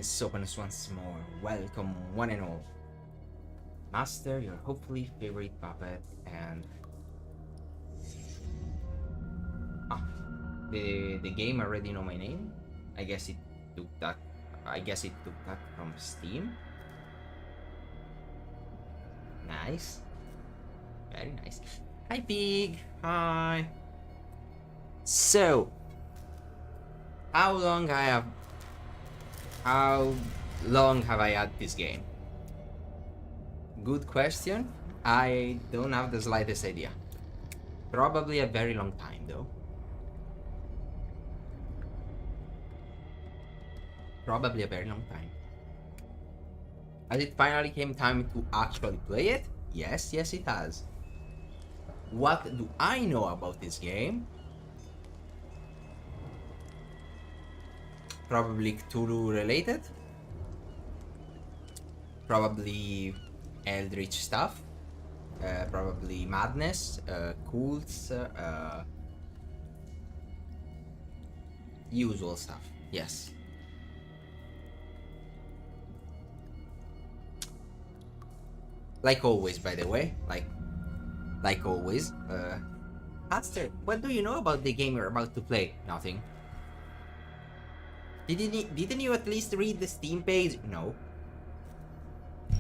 Let's open us once more. Welcome, one and all. Master, your hopefully favorite puppet, and ah, the game already know my name. I guess it took that. From Steam. Nice, very nice. Hi, Pig. Hi. So, how long have I had this game? Good question. I don't have the slightest idea. Probably a very long time, though. Probably a very long time. Has it finally came time to actually play it? Yes, it has. What do I know about this game? Probably Cthulhu related. Probably Eldrich stuff. Probably madness, cults, usual stuff. Yes. Like always, by the way. Like always. Aster, what do you know about the game you're about to play? Nothing. Didn't you at least read the Steam page? No.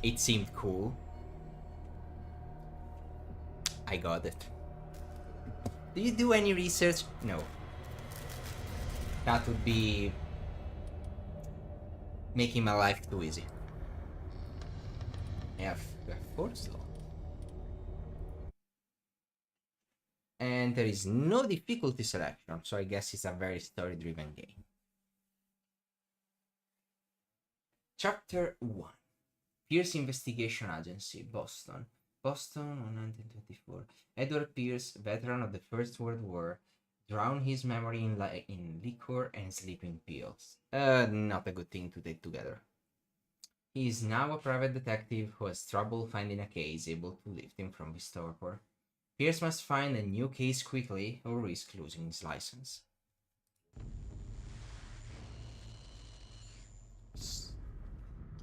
It seemed cool. I got it. Do you do any research? No. That would be making my life too easy. I have force law. And there is no difficulty selection, so I guess it's a very story-driven game. Chapter 1. Pierce Investigation Agency, Boston. Boston, 1924. Edward Pierce, veteran of the First World War, drowned his memory in liquor and sleeping pills. Not a good thing to take together. He is now a private detective who has trouble finding a case able to lift him from his torpor. Pierce must find a new case quickly or risk losing his license.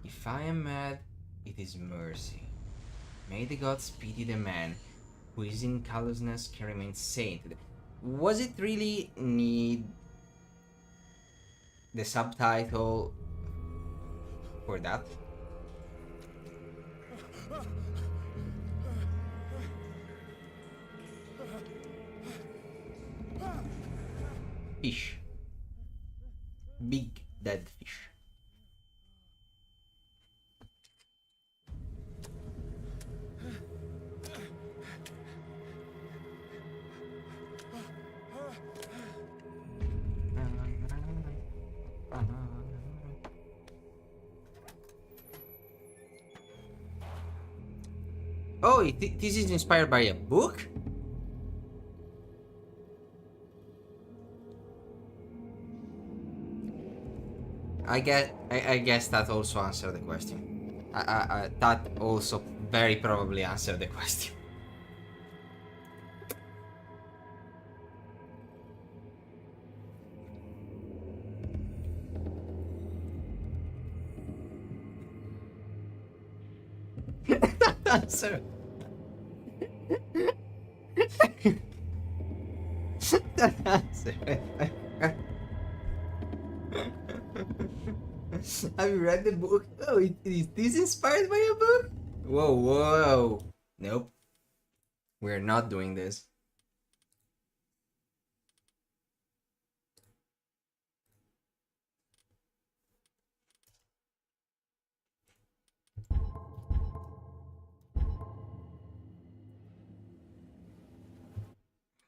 If I am mad, it is mercy. May the gods pity the man who is in callousness can remain sane today. Was it really need the subtitle for that? Fish. Big dead fish. Oh, this is inspired by a book? I guess that also answered the question. That also very probably answered the question. Answer. That answer. Have you read the book? Oh, is this inspired by a book? Whoa. Nope. We're not doing this.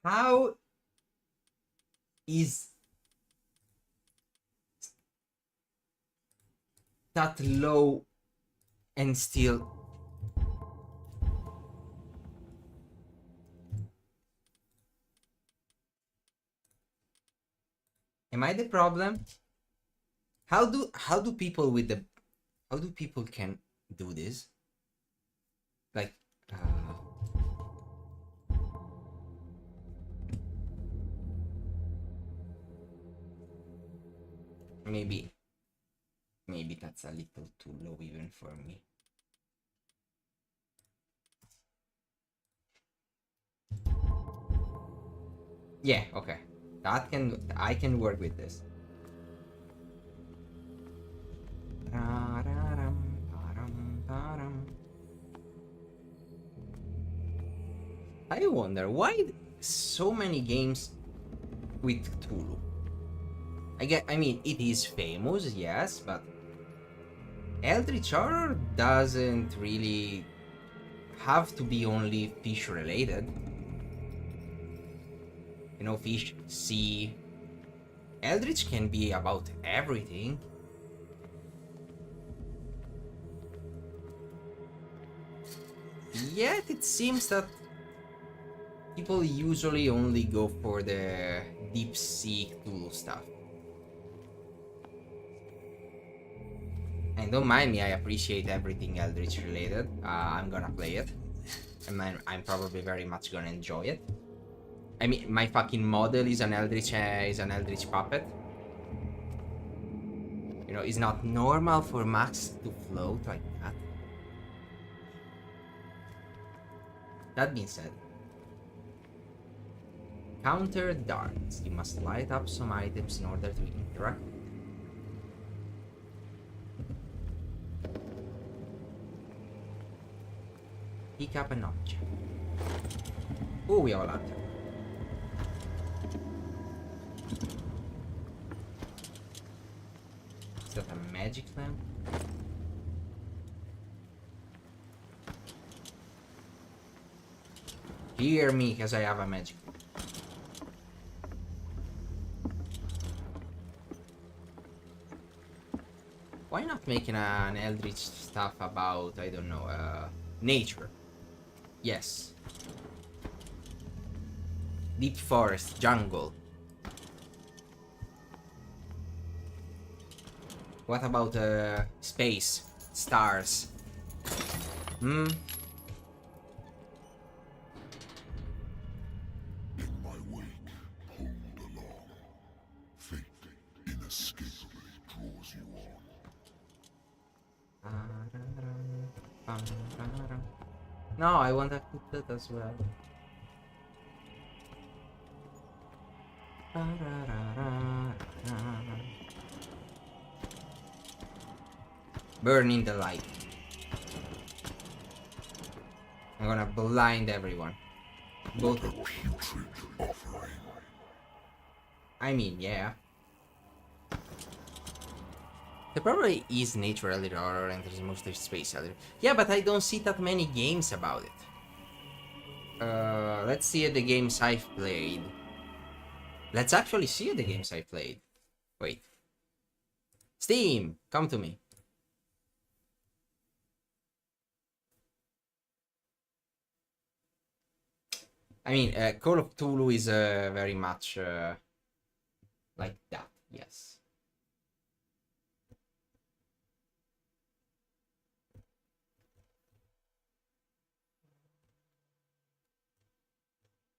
How is that low and still? Am I the problem? How do people can do this? Like, maybe Maybe that's a little too low even for me. Yeah, okay. I can work with this. I wonder why so many games with Cthulhu. I mean, it is famous, yes, but Eldritch horror doesn't really have to be only fish related. You know, fish, sea. Eldritch can be about everything. Yet it seems that people usually only go for the deep sea Cthulhu stuff. And don't mind me, I appreciate everything Eldritch related. I'm gonna play it. And I'm probably very much gonna enjoy it. I mean, my fucking model is an Eldritch puppet. You know, it's not normal for Max to float like that. That being said, counter darts. You must light up some items in order to interact. Pick up an object. Oh, we have a lantern. Is that a magic lamp? Hear me, because I have a magic lamp. Why not making an Eldritch stuff about, I don't know, nature? Yes. Deep forest, jungle. What about space, stars? Hmm? In my wake, pulled along. Fate inescapably draws you on. No, I want to put that as well. Burn in the light. I'm gonna blind everyone. Both. What a putrid offering. I mean, yeah. There probably is nature Eldritch horror and there's mostly space Eldritch. Yeah, but I don't see that many games about it. Let's see the games I've played. Let's actually see the games I played. Wait. Steam, come to me. I mean, Call of Cthulhu is very much like that, yes.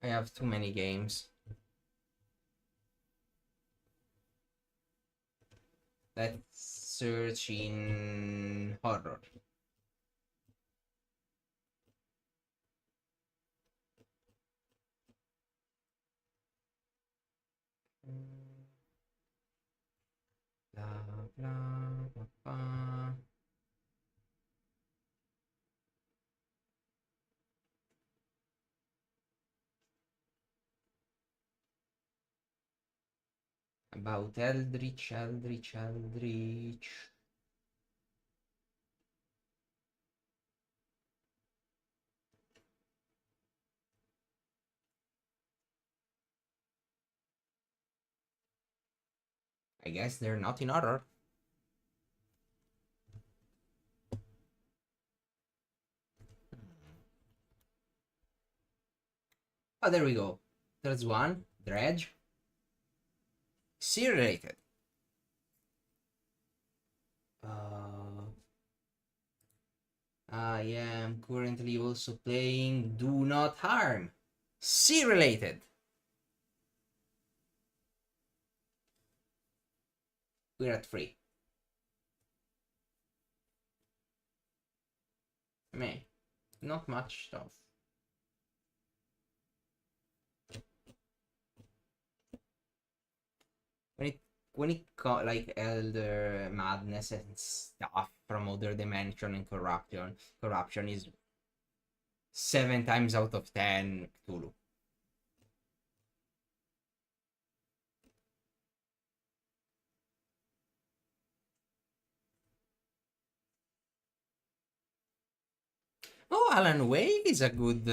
I have too many games. Let's search in horror. Blah, blah, blah, blah. About Eldritch. I guess they're not in order. Oh, there we go. There's one. Dredge. C-related. I am currently also playing Do Not Harm. C-related. We're at 3. Me. Not much stuff. When it got like elder madness and stuff from other dimension and corruption is 7 times out of 10 Cthulhu. Oh, Alan Wake is a good.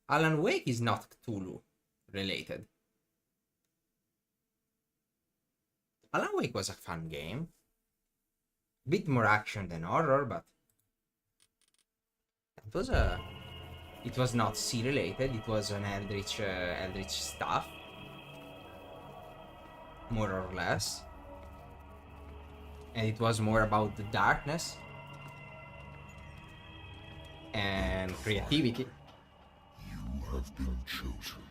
Alan Wake is not Cthulhu related. Alan Wake was a fun game. Bit more action than horror, but it was a. It was not sea related. It was an Eldrich stuff, more or less, and it was more about the darkness and creativity. You have been chosen.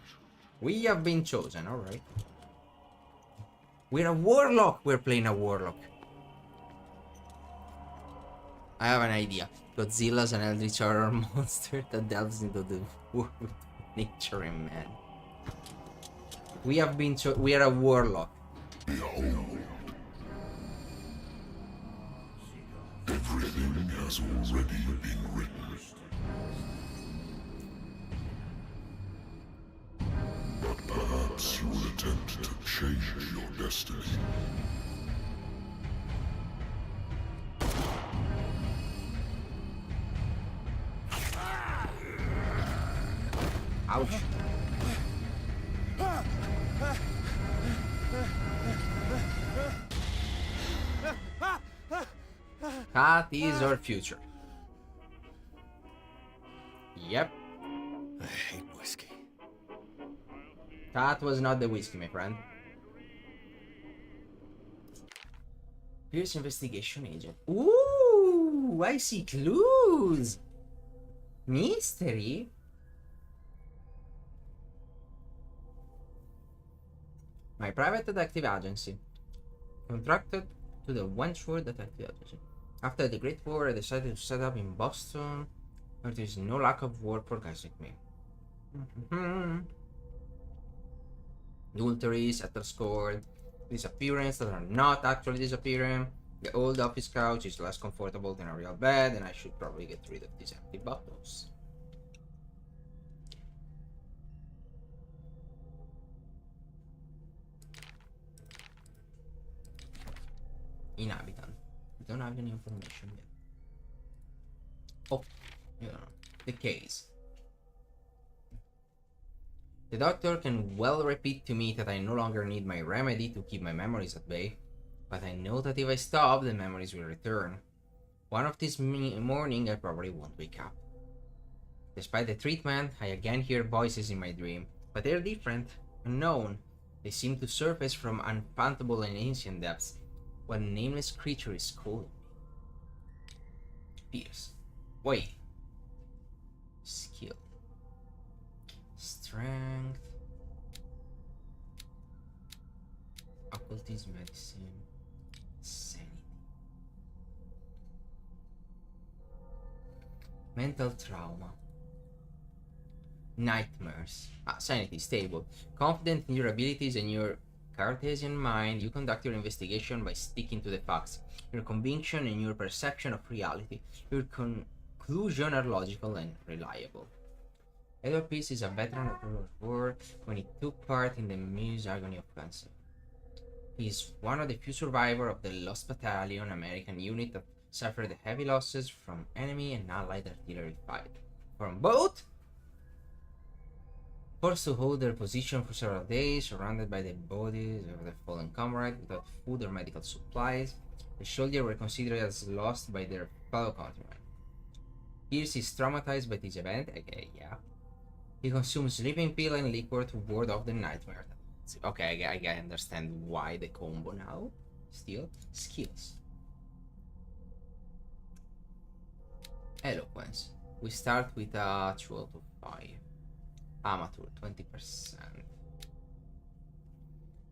We have been chosen, alright. We're a warlock! We're playing a warlock. I have an idea. Godzilla's an eldritch horror monster that delves into the world with nature and man. We have been we are a warlock. Behold. Everything has already been written. But perhaps you will attempt to change your destiny. Ouch. That is our future. Yep. I hate whiskey. That was not the whiskey, my friend. Here's investigation agent. Ooh, I see clues. Mystery. My private detective agency. Contracted to the Wentworth Detective Agency. After the Great War, I decided to set up in Boston, where there is no lack of work for guys like me. Adulteries, scored, disappearances that are not actually disappearing. The old office couch is less comfortable than a real bed, and I should probably get rid of these empty bottles. Inhabitant. We don't have any information yet. Oh, you know, the case. The doctor can well repeat to me that I no longer need my remedy to keep my memories at bay, but I know that if I stop, the memories will return. One of this morning, I probably won't wake up. Despite the treatment, I again hear voices in my dream, but they're different, unknown. They seem to surface from unfathomable and ancient depths. What nameless creature is calling me? Pierce. Wait. Skill. Strength. Occultism, medicine. Sanity. Mental trauma. Nightmares. Sanity, stable. Confident in your abilities and your Cartesian mind, you conduct your investigation by sticking to the facts. Your conviction and your perception of reality. Your conclusions are logical and reliable. Edward Peace is a veteran of World War when he took part in the Meuse agony of cancer. He is one of the few survivors of the Lost Battalion American unit that suffered heavy losses from enemy and allied artillery fire. From both, forced to hold their position for several days, surrounded by the bodies of their fallen comrades without food or medical supplies, the soldiers were considered as lost by their fellow countrymen. Pierce is traumatized by this event, okay, yeah. He consumes sleeping pill and liquor to ward off the nightmare. Okay, I understand why the combo now. Still, skills. Eloquence. We start with a 2 out of 5. Amateur, 20%.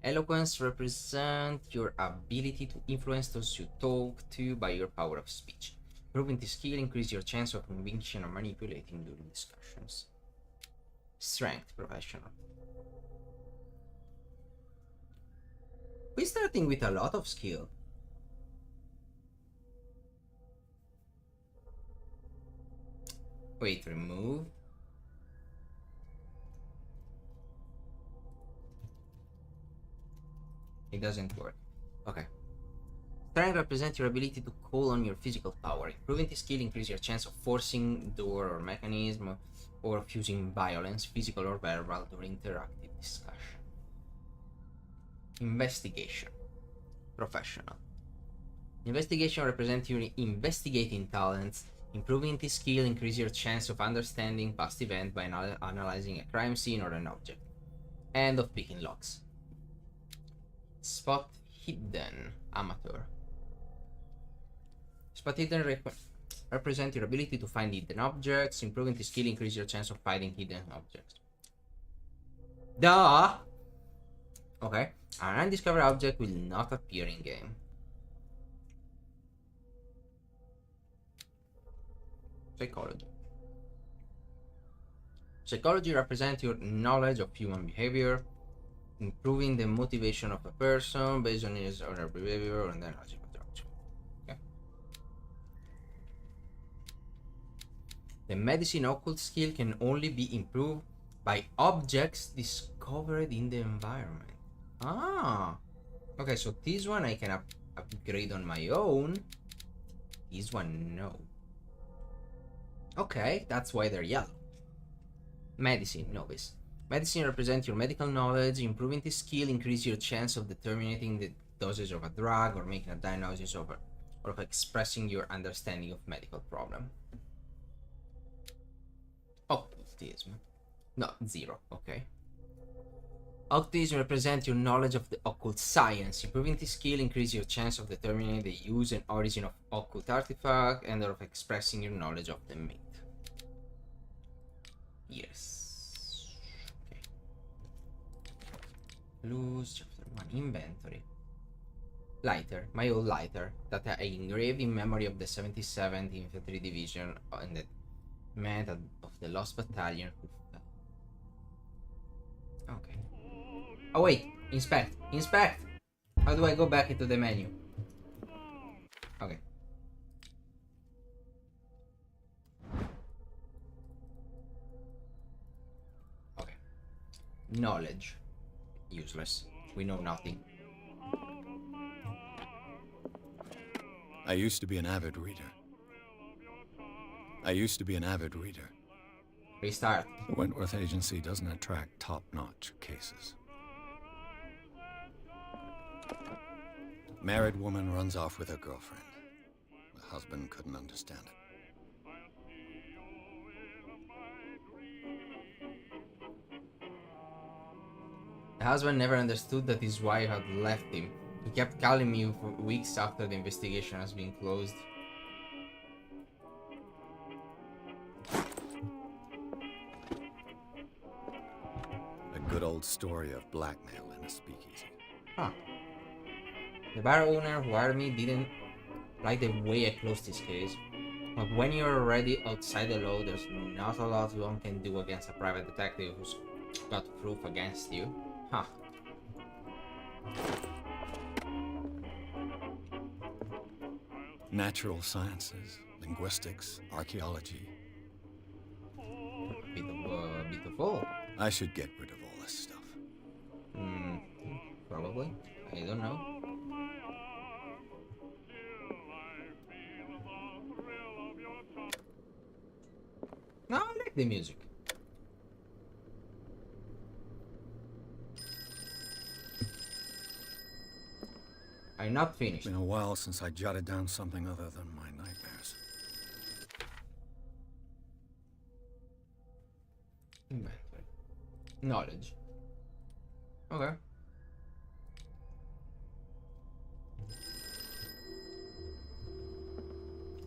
Eloquence represents your ability to influence those you talk to by your power of speech. Improving this skill increase your chance of conviction or manipulating during discussions. Strength, professional. We're starting with a lot of skill. Wait, remove. It doesn't work. Okay. Strength represents your ability to call on your physical power. Improving this skill increases your chance of forcing door or mechanism or of using violence, physical or verbal, during interactive discussion. Investigation. Professional. Investigation represents your investigating talents. Improving this skill increases your chance of understanding past events by analyzing a crime scene or an object. And of picking locks. Spot hidden. Amateur. Spot hidden represent your ability to find hidden objects. Improving the skill increases your chance of finding hidden objects. Duh! Okay. An undiscovered object will not appear in game. Psychology. Psychology represents your knowledge of human behavior, improving the motivation of a person based on his or her behavior and then logical structure. Okay. The medicine occult skill can only be improved by objects discovered in the environment. Ah, okay. So this one I can upgrade on my own. This one no. Okay, that's why they're yellow. Medicine, novice. Medicine represents your medical knowledge. Improving this skill increases your chance of determining the dosage of a drug or making a diagnosis of or of expressing your understanding of medical problem. Occultism. No, 0. Okay. Occultism represents your knowledge of the occult science. Improving this skill increases your chance of determining the use and origin of occult artifact and of expressing your knowledge of the myth. Yes. Okay. Lose chapter 1. Inventory. Lighter. My old lighter that I engraved in memory of the 77th Infantry Division and the men of the Lost Battalion who fell. Okay. Oh wait, inspect, inspect! How do I go back into the menu? Okay. Okay. Knowledge. Useless. We know nothing. I used to be an avid reader. Restart. The Wentworth Agency doesn't attract top-notch cases. Married woman runs off with her girlfriend. The husband couldn't understand it. The husband never understood that his wife had left him. He kept calling me for weeks after the investigation has been closed. A good old story of blackmail in a speakeasy. Huh. The bar owner who hired me didn't like the way I closed this case. But when you're already outside the law, there's not a lot one can do against a private detective who's got proof against you. Huh. Natural sciences, linguistics, archaeology. A bit of all. I should get rid of all this stuff. Probably. I don't know. No, I like the music. I'm not finished. It's been a while since I jotted down something other than my nightmares. Inventory. Knowledge. Okay.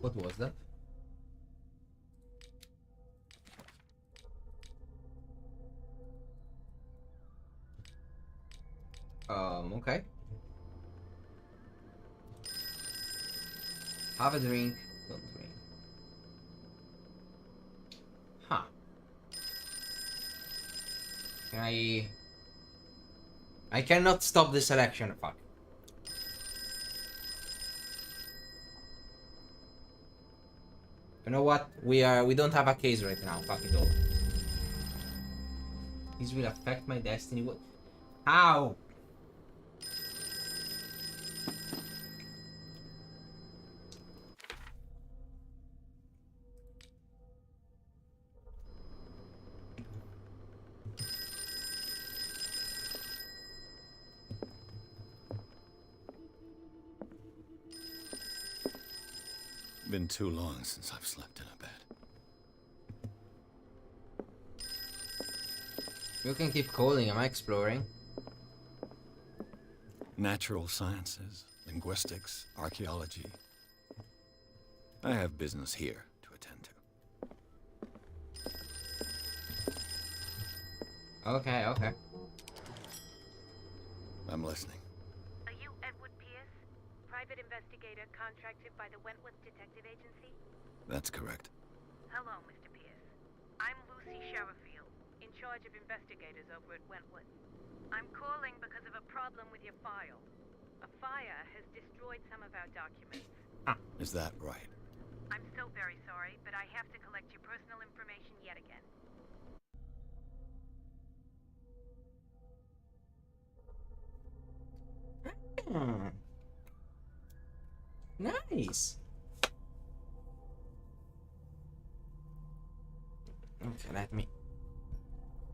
What was that? Okay. Have a drink. Don't drink. I cannot stop the selection. Fuck. You know what? We don't have a case right now. Fuck it all. This will affect my destiny. What? How? Been too long since I've slept in a bed. You can keep calling. Am I exploring? Natural sciences, linguistics, archaeology. I have business here to attend to. Okay, okay. I'm listening. Are you Edward Pierce, private investigator contracted by the Wentworth Detective Agency? That's correct. Hello, Mr. Pierce. I'm Lucy Sherifield, in charge of investigators over at Wentworth. I'm calling because of a problem with your file. A fire has destroyed some of our documents. Is that right? I'm so very sorry, but I have to collect your personal information yet again. Nice. Okay, let me.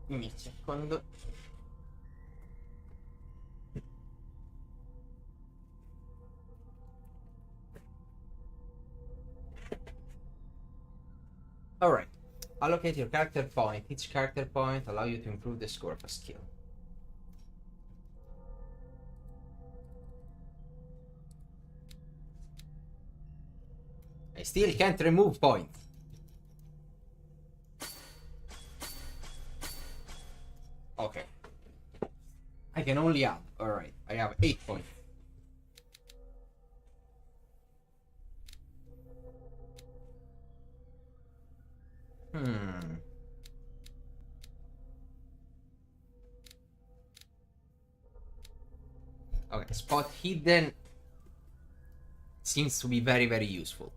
Un secondo. Alright. Allocate your character point. Each character point allow you to improve the score of a skill. I still can't remove point. Okay. I can only add. Alright. I have 8 points. Okay, spot hidden seems to be very, very useful.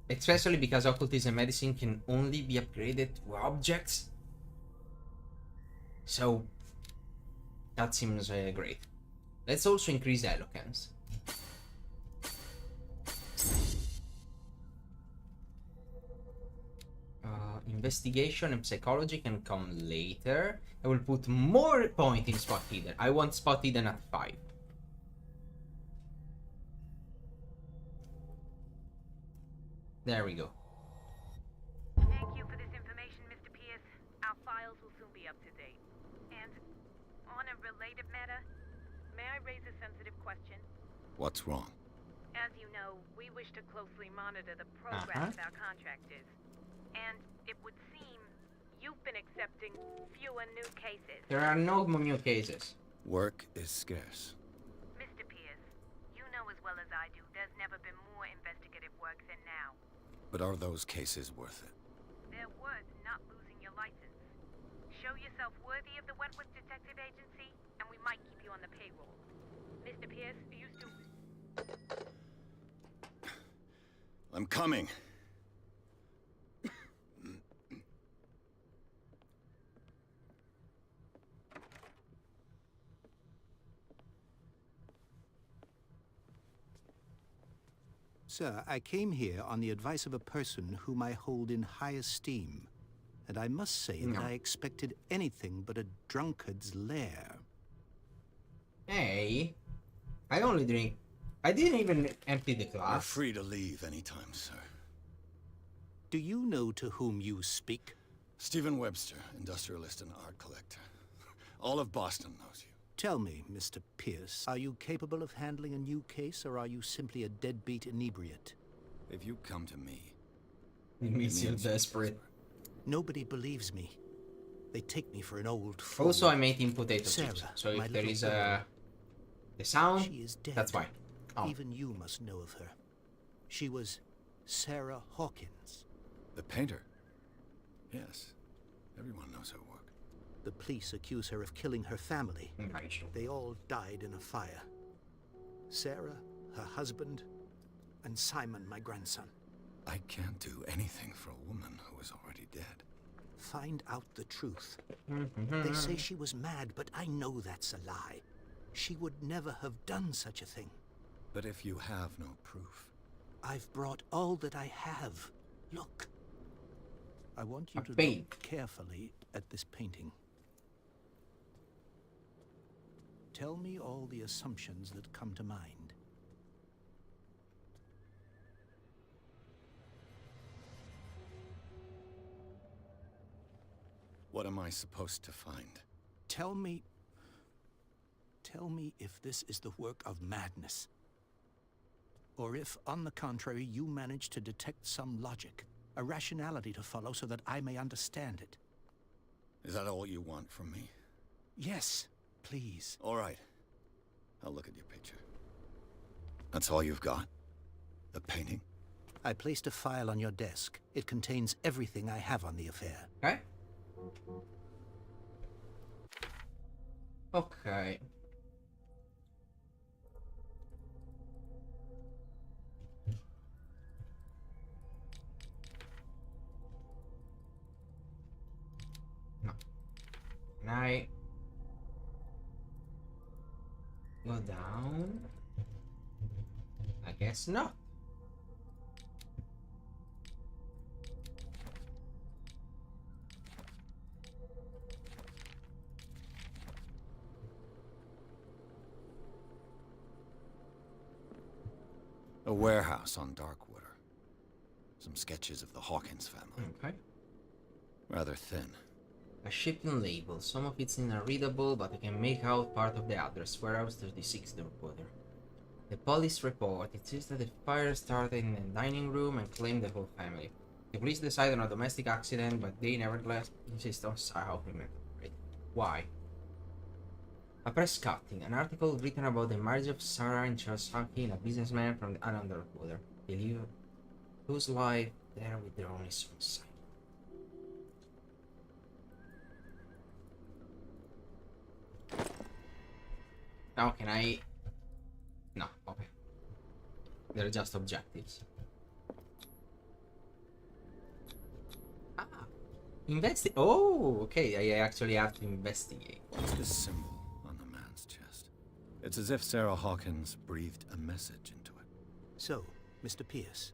Especially because occultism medicine can only be upgraded to objects. So, that seems great. Let's also increase eloquence. Investigation and psychology can come later. I will put more point in spot hidden. I want spot hidden at 5. There we go. Thank you for this information, Mr. Pierce. Our files will soon be up to date. And on a related matter, may I raise a sensitive question? What's wrong? As you know, we wish to closely monitor the progress of our contractors. And it would seem you've been accepting fewer new cases. There are no new cases. Work is scarce. Mr. Pierce, you know as well as I do, there's never been more investigative work than now. But are those cases worth it? They're worth not losing your license. Show yourself worthy of the Wentworth Detective Agency, and we might keep you on the payroll. Mr. Pierce, you still... I'm coming. Sir, I came here on the advice of a person whom I hold in high esteem, and I must say that I expected anything but a drunkard's lair. Hey, I only drink. I didn't even empty the You're glass. free to leave anytime, sir. Do you know to whom you speak? Stephen Webster, industrialist and art collector. All of Boston knows you. Tell me, Mr. Pierce, are you capable of handling a new case, or are you simply a deadbeat inebriate? If you come to me, It means you're desperate. Nobody believes me. They take me for an old fool. Also, I'm eating potato Sarah, chips, so my if there little is girl. the sound, She is dead. that's fine. Oh. Even you must know of her. She was Sarah Hawkins. the painter. Yes. Everyone knows her work. The police accuse her of killing her family. Nice. They all died in a fire. Sarah, her husband, and Simon, my grandson. I can't do anything for a woman who is already dead. Find out the truth. They say she was mad, but I know that's a lie. She would never have done such a thing. But if you have no proof... I've brought all that I have. Look. I want you A to paint. look carefully at this painting. Tell me all the assumptions that come to mind. What am I supposed to find? Tell me if this is the work of madness. Or if, on the contrary, you manage to detect some logic, a rationality to follow so that I may understand it. Is that all you want from me? Yes, please. All right. I'll look at your picture. That's all you've got? The painting? I placed a file on your desk. It contains everything I have on the affair. Okay. Okay. No. Can I go down? I guess not. A warehouse on Darkwater. Some sketches of the Hawkins family. Okay. Rather thin. A shipping label. Some of it's unreadable, but I can make out part of the address. Warehouse 36 Darkwater. The police report. It says that the fire started in the dining room and claimed the whole family. The police decided on a domestic accident, but they nevertheless insist on Sarah Hoffman. Why? A press cutting. An article written about the marriage of Sarah and Charles Funky, a businessman from the Underwater. They live whose life there with their only son, Simon. Now can I... No, okay. They're just objectives. Ah! Investigate. Oh, okay. I actually have to investigate. What's this symbol on the man's chest? It's as if Sarah Hawkins breathed a message into it. So, Mr. Pierce,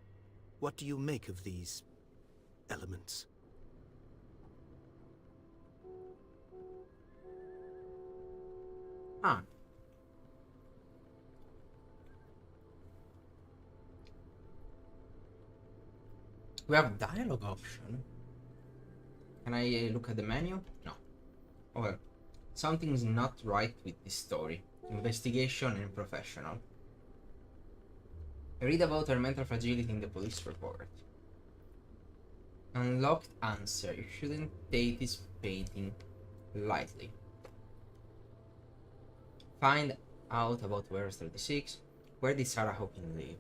what do you make of these elements? Ah. We have dialogue option. Can I look at the menu? No. Oh well. Something's not right with this story. Investigation and professional. I read about her mental fragility in the police report. Unlocked answer. You shouldn't take this painting lightly. Find out about Warehouse 36. Where did Sarah Hawkins live?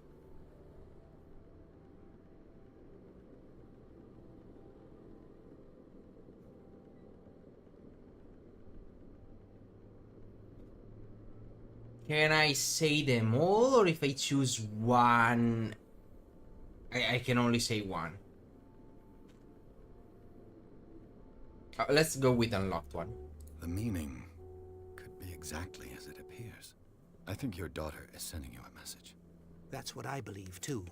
Can I say them all, or if I choose one, I can only say one? Let's go with unlocked one. The meaning could be exactly as it appears. I think your daughter is sending you a message. That's what I believe, too.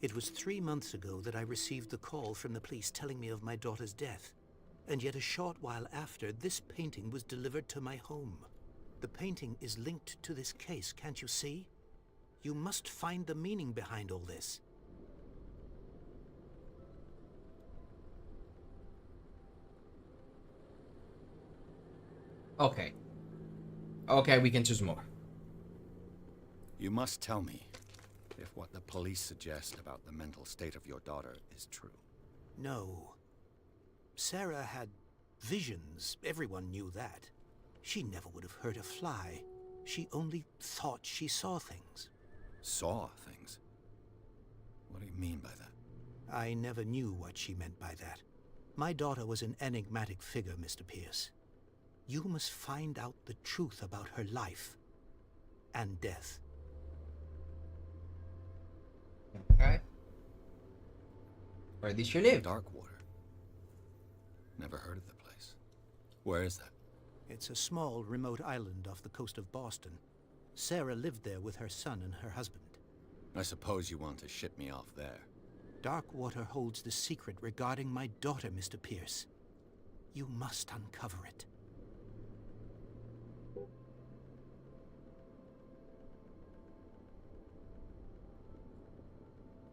It was 3 months ago that I received the call from the police telling me of my daughter's death. And yet a short while after, this painting was delivered to my home. The painting is linked to this case, can't you see? You must find the meaning behind all this. Okay. Okay, we can choose more. You must tell me if what the police suggest about the mental state of your daughter is true. No. Sarah had visions. Everyone knew that. She never would have hurt a fly. She only thought she saw things. Saw things? What do you mean by that? I never knew what she meant by that. My daughter was an enigmatic figure, Mr. Pierce. You must find out the truth about her life and death. Okay. Where did she live? Darkwater. Never heard of the place. Where is that? It's a small, remote island off the coast of Boston. Sarah lived there with her son and her husband. I suppose you want to ship me off there. Darkwater holds the secret regarding my daughter, Mr. Pierce. You must uncover it.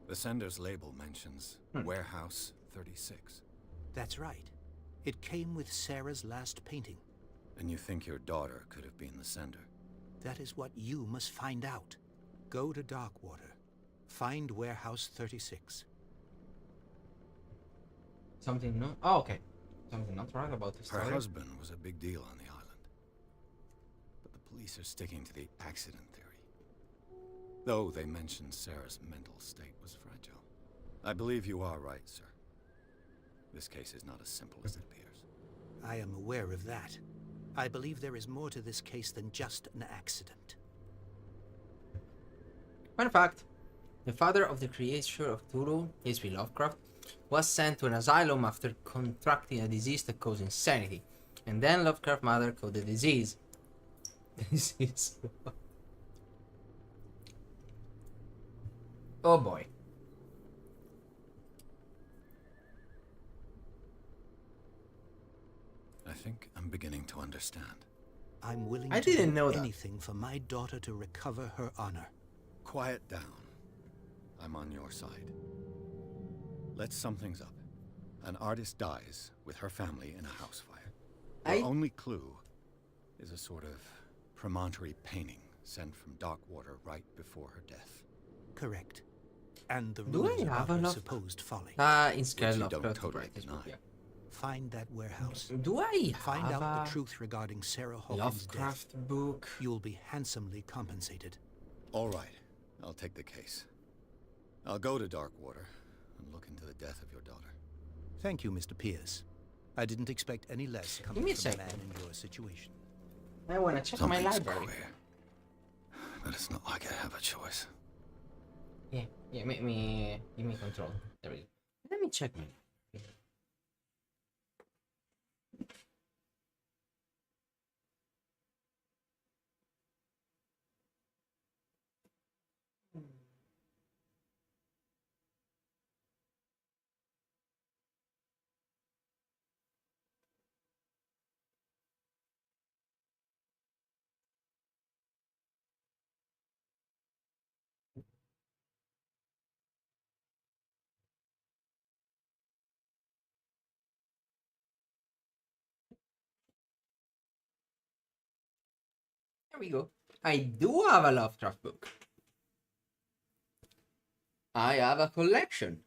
The sender's label mentions Warehouse 36. That's right. It came with Sarah's last painting. And you think your daughter could have been the sender? That is what you must find out. Go to Darkwater. Find Warehouse 36. Something no. Oh, okay. Something not right about the story. Her husband was a big deal on the island. But the police are sticking to the accident theory. Though they mentioned Sarah's mental state was fragile. I believe you are right, sir. This case is not as simple as it appears. I am aware of that. I believe there is more to this case than just an accident. Fun fact. The father of the creator of Cthulhu, H.P. Lovecraft, was sent to an asylum after contracting a disease that caused insanity. And then Lovecraft's mother caught the disease. Disease. Oh boy. I think I'm beginning to understand. I'm willing I to didn't do know that. anything for my daughter to recover her honor. Quiet down. I'm on your side. Let's sum things up. An artist dies with her family in a house fire. Her only clue is a sort of promontory painting sent from Darkwater right before her death. Correct. And the Do rules I have about her enough- supposed folly. In Sky Which you don't Lovecraft to totally write this deny. book, yeah. Find that warehouse. Do I Find have out the a truth regarding Sarah Hawkins' Lovecraft death. book? You'll be handsomely compensated. All right, I'll take the case. I'll go to Darkwater and look into the death of your daughter. Thank you, Mr. Pierce. I didn't expect any less Give me coming a from a second. man in your situation. I wanna check my Something's library. queer. But it's not like I have a choice. Yeah, give me control. There we go. Let me check my. There we go. I do have a Lovecraft book. I have a collection.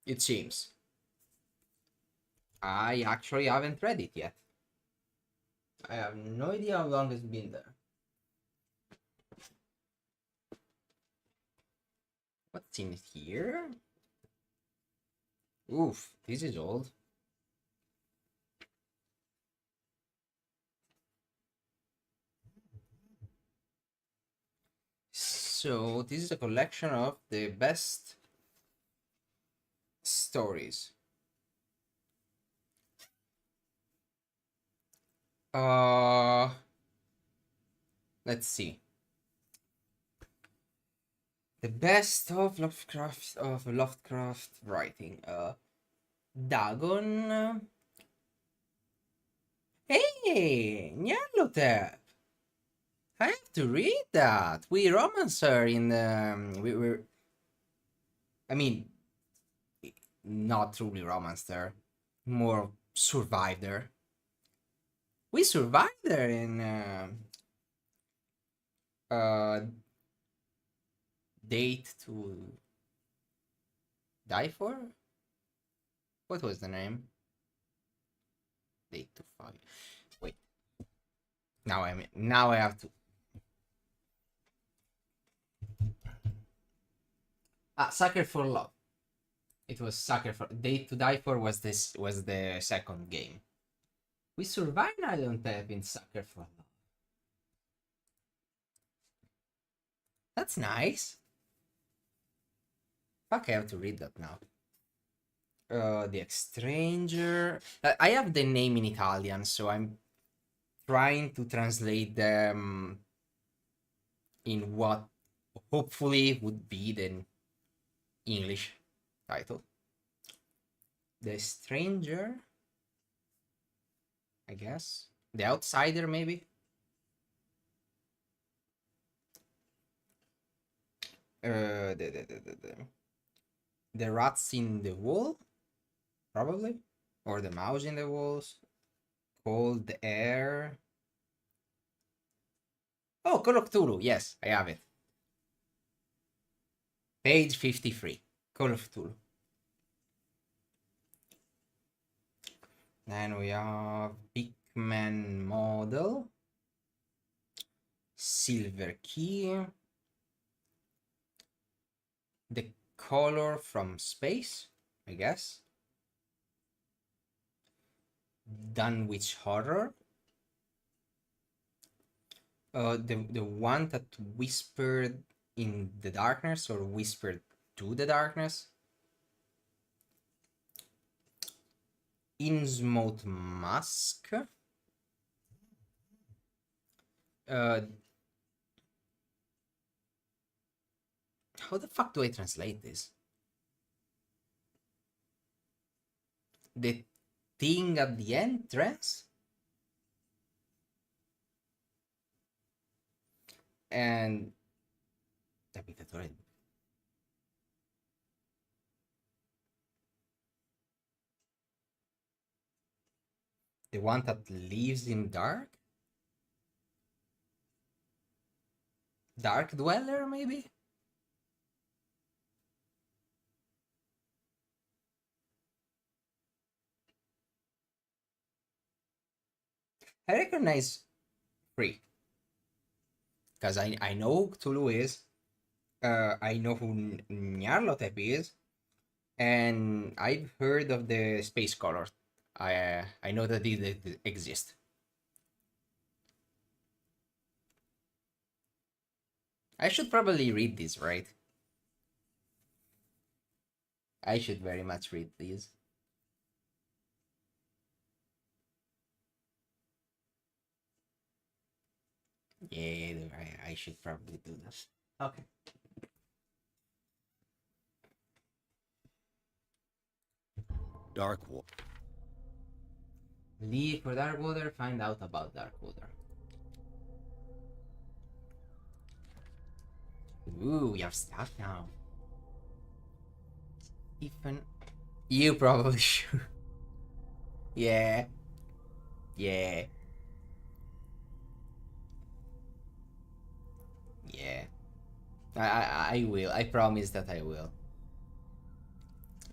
It seems. I actually haven't read it yet. I have no idea how long it's been there. What's in here? Oof, this is old. So this is a collection of the best stories. Let's see. The best of Lovecraft writing. Dagon. Hey, Nyarlathotep. I have to read that. We romancer in the we're I mean not truly romancer, more survived there. We survived there in Date to Die For? What was the name? Date to Five. Wait. Now I have to. Sucker for Love. It was Sucker for Date to Die For was the second game. We survived. I don't have in Sucker for Love. That's nice. Fuck, I have to read that now. The Extranger. I have the name in Italian, so I'm trying to translate them in what hopefully would be the English title. The Stranger, I guess. The Outsider, maybe. The Rats in the Wall, probably, or the Mouse in the Walls. Cold Air. Oh, Call of Cthulhu. Yes, I have it. Page 53. Call of Cthulhu. Then we have Pikmin Model. Silver Key. The Color from Space, I guess. Dunwich Horror. The one that whispered in the darkness, or whispered to the darkness. Innsmouth Mask. How the fuck do I translate this? The Thing at the Entrance? And the one that lives in dark? Dark Dweller, maybe? I recognize 3. Because I know who Cthulhu is. I know who Nyarlathotep is. And I've heard of the Space Color. I know that they exist. I should probably read this, right? I should very much read these. Yeah, I should probably do this. Okay. Dark Water. Leave for Darkwater, find out about Darkwater. Ooh, we have stuff now. Stephen. You probably should. Yeah. Yeah. Yeah. I will. I promise that I will.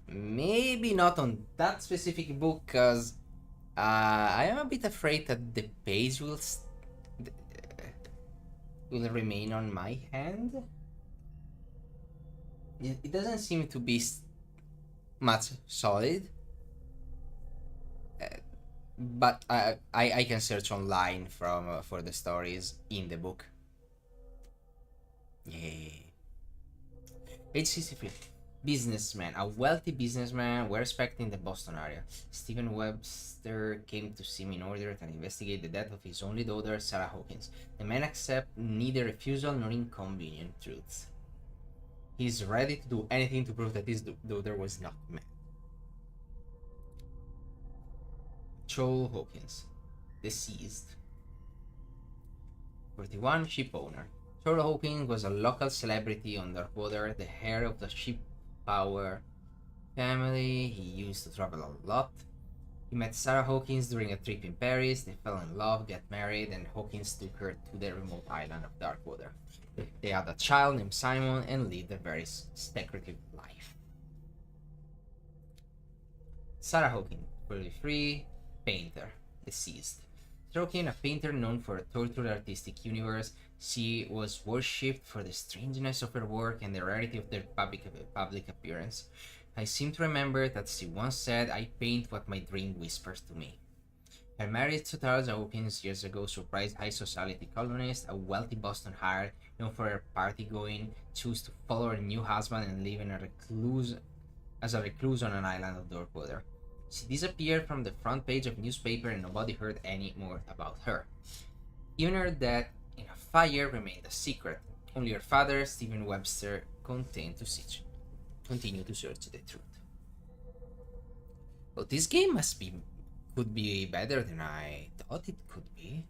Maybe not on that specific book, because I am a bit afraid that the page will remain on my hand. It doesn't seem to be much solid. But I can search online for the stories in the book. Yay. Page 63. Businessman. A wealthy businessman well respected in the Boston area. Stephen Webster came to see him in order to investigate the death of his only daughter, Sarah Hawkins. The man accepts neither refusal nor inconvenient truths. He's ready to do anything to prove that his daughter was not mad. Joel Hawkins. Deceased. 41. Ship owner. Joel Hawkins was a local celebrity on Darkwater, the heir of the Ship Power family. He used to travel a lot. He met Sarah Hawkins during a trip in Paris. They fell in love, got married, and Hawkins took her to the remote island of Darkwater. They had a child named Simon and lived a very secretive life. Sarah Hawkins, 43, painter, deceased. Hawkins, a painter known for a tortured artistic universe, she was worshipped for the strangeness of her work and the rarity of their public appearance. I seem to remember that she once said, I paint what my dream whispers to me. Her marriage to Charles Hawkins years ago surprised high society columnists. A wealthy Boston hired, known for her party-going, chose to follow her new husband and live in as a recluse on an island of dark water. She disappeared from the front page of newspaper and nobody heard any more about her. Even her death in a fire remained a secret. Only her father, Stephen Webster, continued to search the truth. Well, this game could be better than I thought it could be.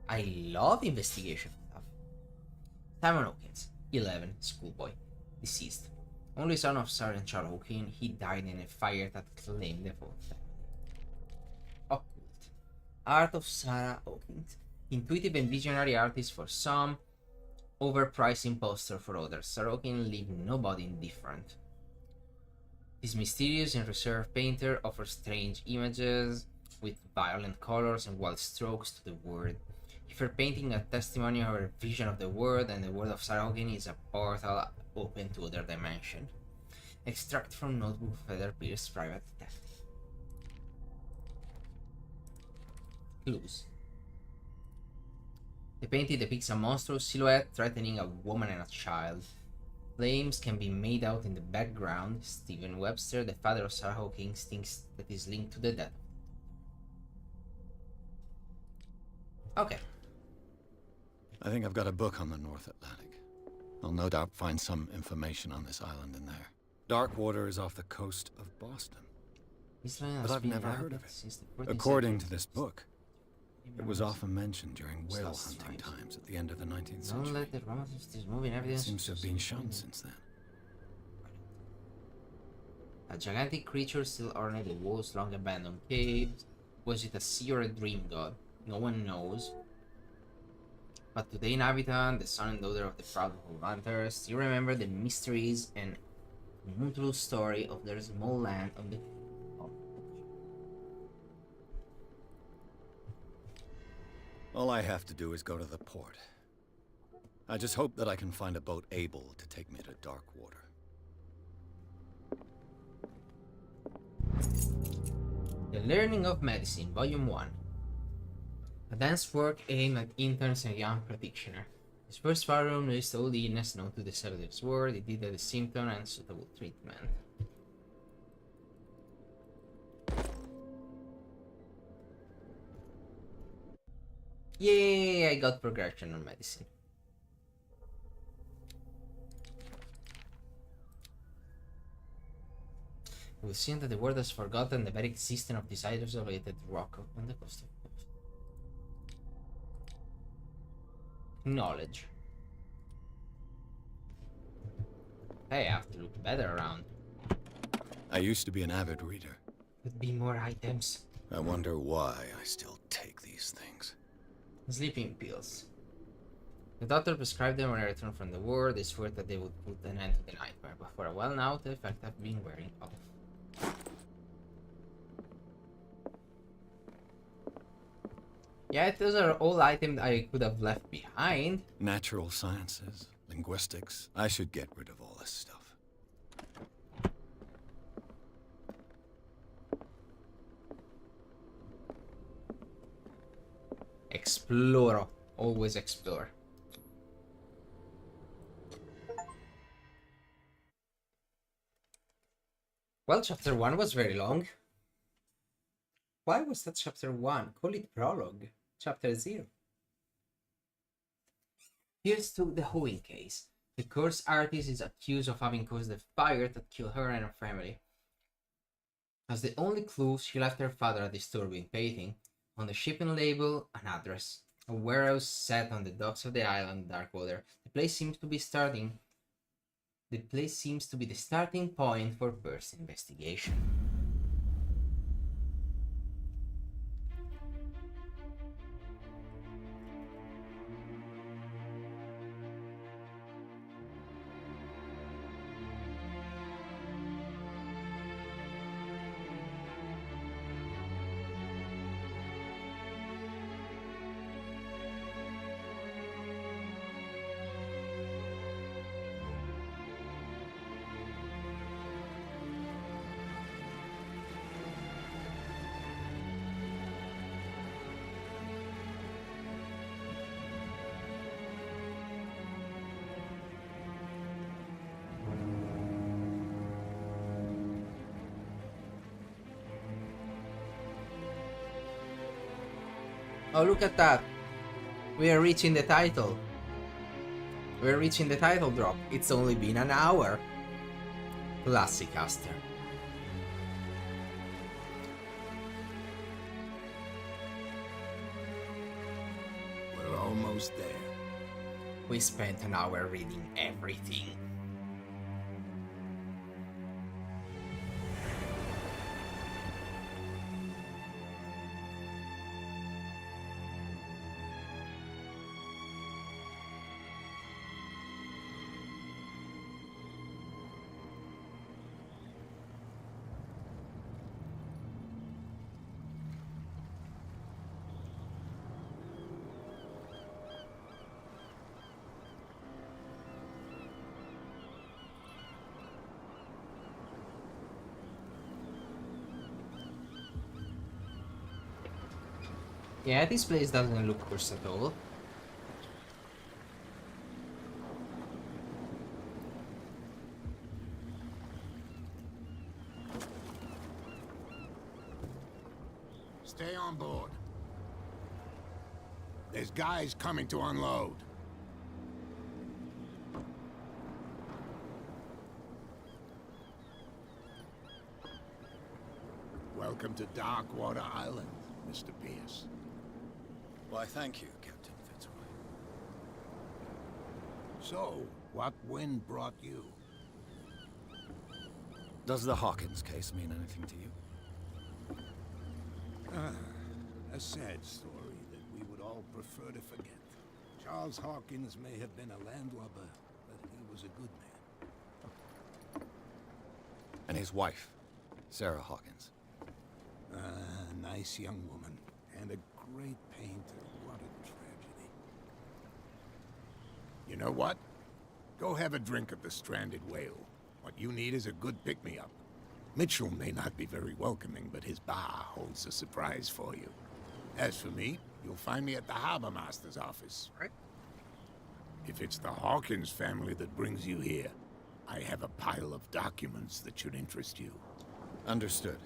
I love investigation stuff. Simon Hawkins, 11, schoolboy, deceased. Only son of Sergeant Charles Hawkins, he died in a fire that claimed the whole family. Occult. Art of Sarah Hawkins. Intuitive and visionary artist for some, overpriced imposter for others. Sarah Hawkins leave nobody indifferent. This mysterious and reserved painter offers strange images with violent colors and wild strokes to the world. If her painting a testimony of her vision of the world, and the world of Sarah Hawkins is a portal open to other dimension. Extract from notebook of Feather Pierce, private detective. Clues. The painting depicts a monstrous silhouette threatening a woman and a child. Flames can be made out in the background. Stephen Webster, the father of Sarah Hawkins, thinks that is linked to the death. Okay. I think I've got a book on the North Atlantic. I'll no doubt find some information on this island in there. Darkwater is off the coast of Boston. But I've never heard of it. According to this book, it was often mentioned during whale hunting times at the end of the 19th Don't century. let the romanticists move in It evidence. seems to have been shown since then. A gigantic creature still ornate the walls, long abandoned caves. Was it a sea or a dream god? No one knows. But to the inhabitant, the son and daughter of the proud hunters, still remember the mysteries and tumultuous story of their small land on the All I have to do is go to the port. I just hope that I can find a boat able to take me to Darkwater. The Learning of Medicine, Volume 1. A dense work aimed at interns and young practitioners. His first volume lists all the illness known to the sedatives world. It did the symptom and suitable treatment. Yay! I got progression on medicine. It would seem that the world has forgotten the very existence of this isolated rock on the coast of Boston. Knowledge. Hey, I have to look better around. I used to be an avid reader. Could be more items. I wonder why I still take these things. Sleeping pills. The doctor prescribed them when I returned from the war. They swore that they would put an end to the nightmare, but for a while now, the effect has been wearing off. Yeah, those are all items I could have left behind. Natural sciences, linguistics. I should get rid of all this stuff. Explore. Always explore. Well, chapter 1 was very long. Why was that chapter 1? Call it prologue. Chapter 0. Here's to the Hoeing case. The cursed artist is accused of having caused the fire that killed her and her family. As the only clue, she left her father a disturbing painting. On the shipping label, an address. A warehouse set on the docks of the island, Darkwater. The place seems to be the starting point for Peirce's investigation. Oh, look at that. We are reaching the title. We're reaching the title drop. It's only been an hour. Classic Aster. We're almost there. We spent an hour reading everything. Yeah, this place doesn't look worse at all. Stay on board. There's guys coming to unload. Welcome to Darkwater Island, Mr. Pierce. Why, thank you, Captain Fitzroy. So, what wind brought you? Does the Hawkins case mean anything to you? A sad story that we would all prefer to forget. Charles Hawkins may have been a landlubber, but he was a good man. And his wife, Sarah Hawkins. A nice young woman, and a great painter. What a tragedy. You know what? Go have a drink at the Stranded Whale. What you need is a good pick-me-up. Mitchell may not be very welcoming, but his bar holds a surprise for you. As for me, you'll find me at the Harbor Master's office. Right. If it's the Hawkins family that brings you here, I have a pile of documents that should interest you. Understood.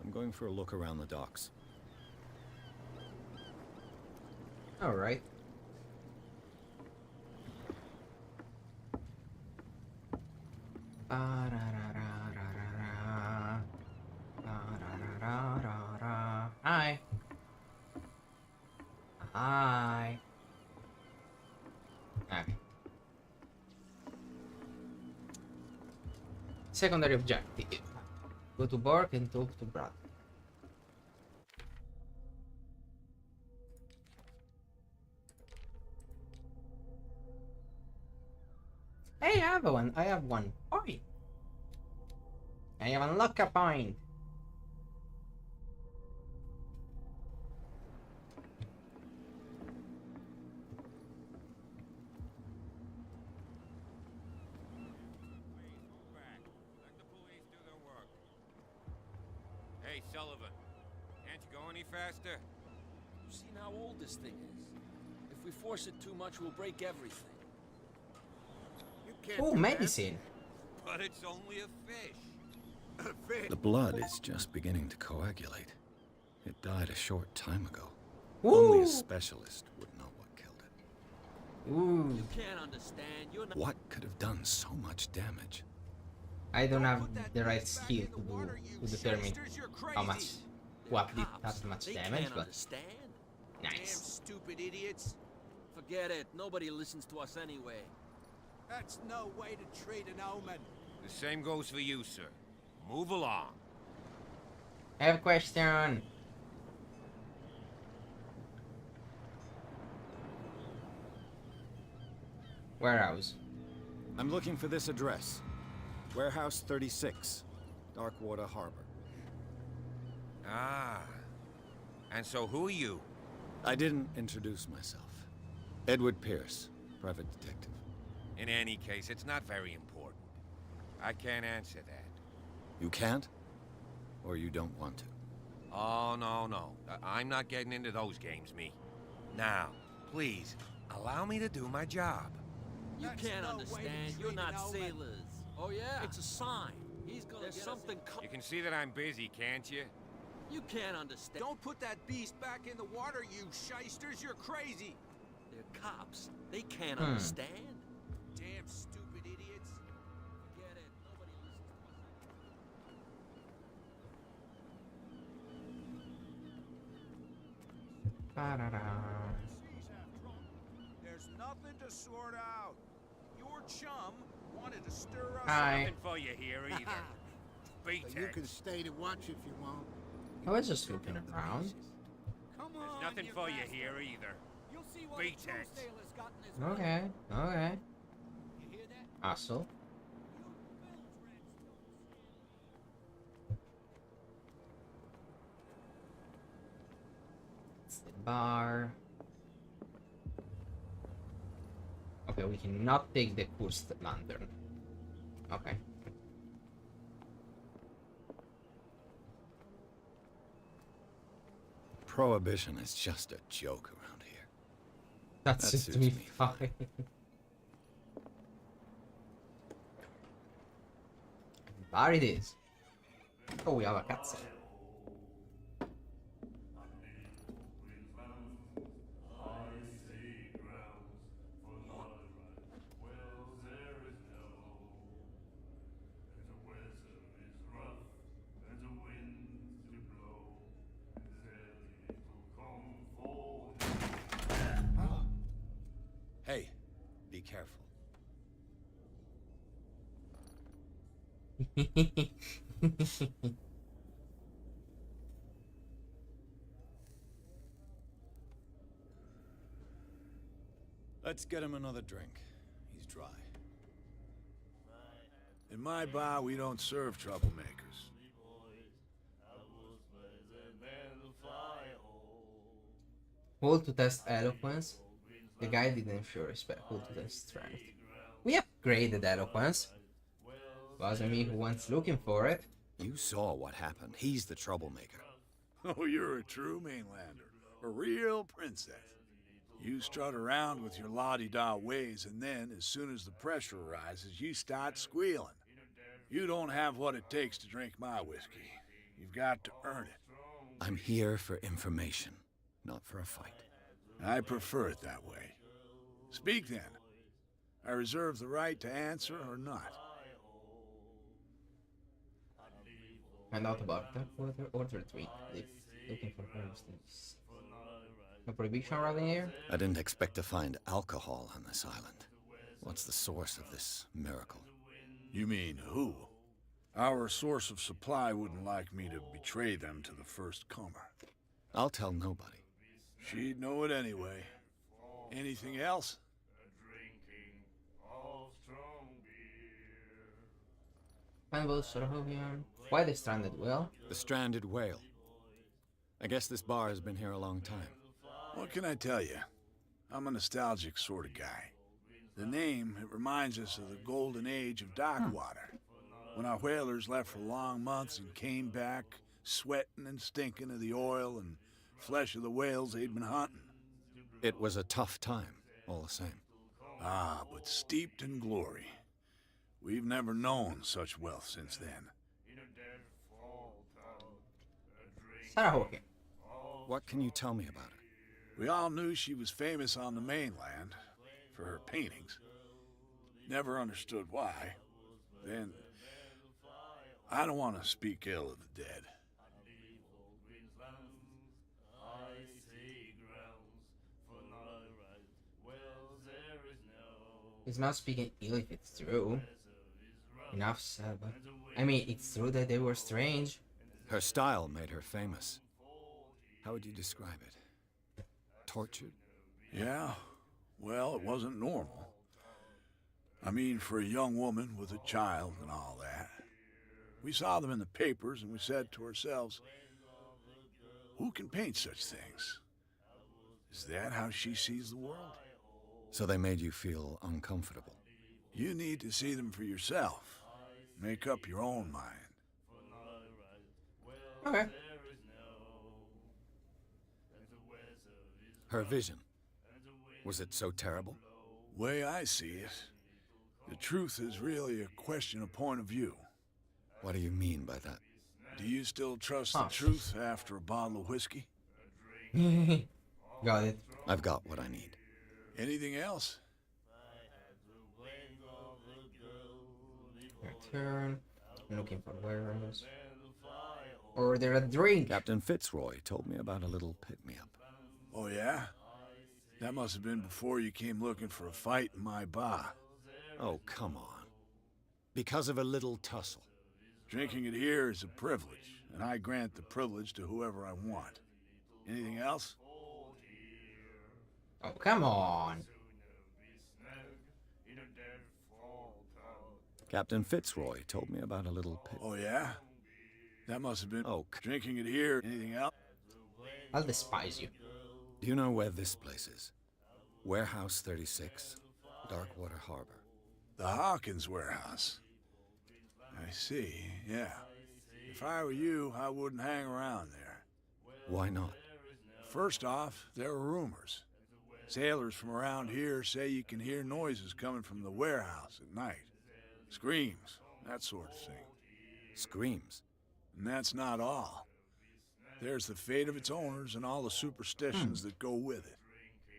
I'm going for a look around the docks. Alright. Hi. Hi. Okay. Secondary objective. Go to Bork and talk to Brad. Hey, I have one. I have 1 point. I have unlocked a point. Hey, Sullivan. Can't you go any faster? You've seen how old this thing is. If we force it too much, we'll break everything. You can't Oh, do that. medicine. But it's only a fish. A fish. The blood is just beginning to coagulate. It died a short time ago. Ooh. Only a specialist would know what killed it. Ooh. You can't understand. You're not. What could have done so much damage? I don't have the right skill to determine how much, what did that much They damage, can't but understand. Damn nice. stupid idiots. Forget it. Nobody listens to us anyway. That's no way to treat an omen. The same goes for you, sir. Move along. I have a question. Warehouse. I'm looking for this address. Warehouse 36, Darkwater Harbor. Ah. And so who are you? I didn't introduce myself. Edward Pierce, private detective. In any case, it's not very important. I can't answer that. You can't? Or you don't want to? Oh, no. I'm not getting into those games, me. Now, please, allow me to do my job. You That's can't no way to understand. You're treat not an omen. sailors. Oh yeah. It's a sign. He's gonna. There's something. You can see that I'm busy, can't you? You can't understand. Don't put that beast back in the water, you shysters! You're crazy! They're cops. They can't understand. Damn stupid idiots! Forget it. Nobody listens to us. Ba-da-da. There's nothing to sort out. Your chum wanted to stir us Hi. Nothing for you here either. Beat You it. can stay to watch if you want. I was just looking around. There's nothing for you here either. Beat it. Okay, okay. Asshole. It's the bar. Okay, we cannot take the cursed lantern. Okay. Prohibition is just a joke around here. That That suits suits me me fine. Bar it is. Oh, we have a cutscene. Hey, be careful. Let's get him another drink. He's dry. In my bar, we don't serve troublemakers. Hold to test eloquence. The guy didn't show respect. Hold to test strength. We upgraded eloquence. Wasn't me who went looking for it. You saw what happened. He's the troublemaker. Oh, you're a true mainlander. A real princess. You strut around with your la-di-da ways, and then, as soon as the pressure rises, you start squealing. You don't have what it takes to drink my whiskey. You've got to earn it. I'm here for information, not for a fight. I prefer it that way. Speak then. I reserve the right to answer or not. Find out about that order tweet. Looking for instance. No prohibition around here? I didn't expect to find alcohol on this island. What's the source of this miracle? You mean who? Our source of supply wouldn't like me to betray them to the first comer. I'll tell nobody. She'd know it anyway. Anything else? Fine Sorohovian. Why the stranded whale? The stranded whale. I guess this bar has been here a long time. What can I tell you? I'm a nostalgic sort of guy. The name, it reminds us of the golden age of dockwater. When our whalers left for long months and came back, sweating and stinking of the oil and flesh of the whales they'd been hunting. It was a tough time, all the same. Ah, but steeped in glory. We've never known such wealth since then. Sarah Hawking. What can you tell me about her? We all knew she was famous on the mainland for her paintings. Never understood why. Then, I don't want to speak ill of the dead. He's not speaking ill if it's true. Enough said, but... I mean, it's true that they were strange. Her style made her famous. How would you describe it? Tortured? Yeah, well, it wasn't normal. I mean, for a young woman with a child and all that. We saw them in the papers and we said to ourselves, who can paint such things? Is that how she sees the world? So they made you feel uncomfortable. You need to see them for yourself. Make up your own mind. Okay. Her vision. Was it so terrible? Way I see it, the truth is really a question of point of view. What do you mean by that? Do you still trust Huh. the truth after a bottle of whiskey? Got it. I've got what I need. Anything else? Your turn. I'm looking for warehouse. Order a drink. Captain Fitzroy told me about a little pick-me-up. Oh, yeah? That must have been before you came looking for a fight in my bar. Oh, come on. Because of a little tussle. Drinking it here is a privilege, and I grant the privilege to whoever I want. Anything else? Oh, come on. Captain Fitzroy told me about a little pick. Oh, yeah? That must have been... Oh, Drinking it here. Anything else? I'll despise you. do you know where this place is? Warehouse 36, Darkwater Harbor. The Hawkins warehouse. I see, yeah. If I were you, I wouldn't hang around there. Why not? First off, there are rumors. Sailors from around here say you can hear noises coming from the warehouse at night. Screams, that sort of thing. Screams. And that's not all. There's the fate of its owners and all the superstitions that go with it.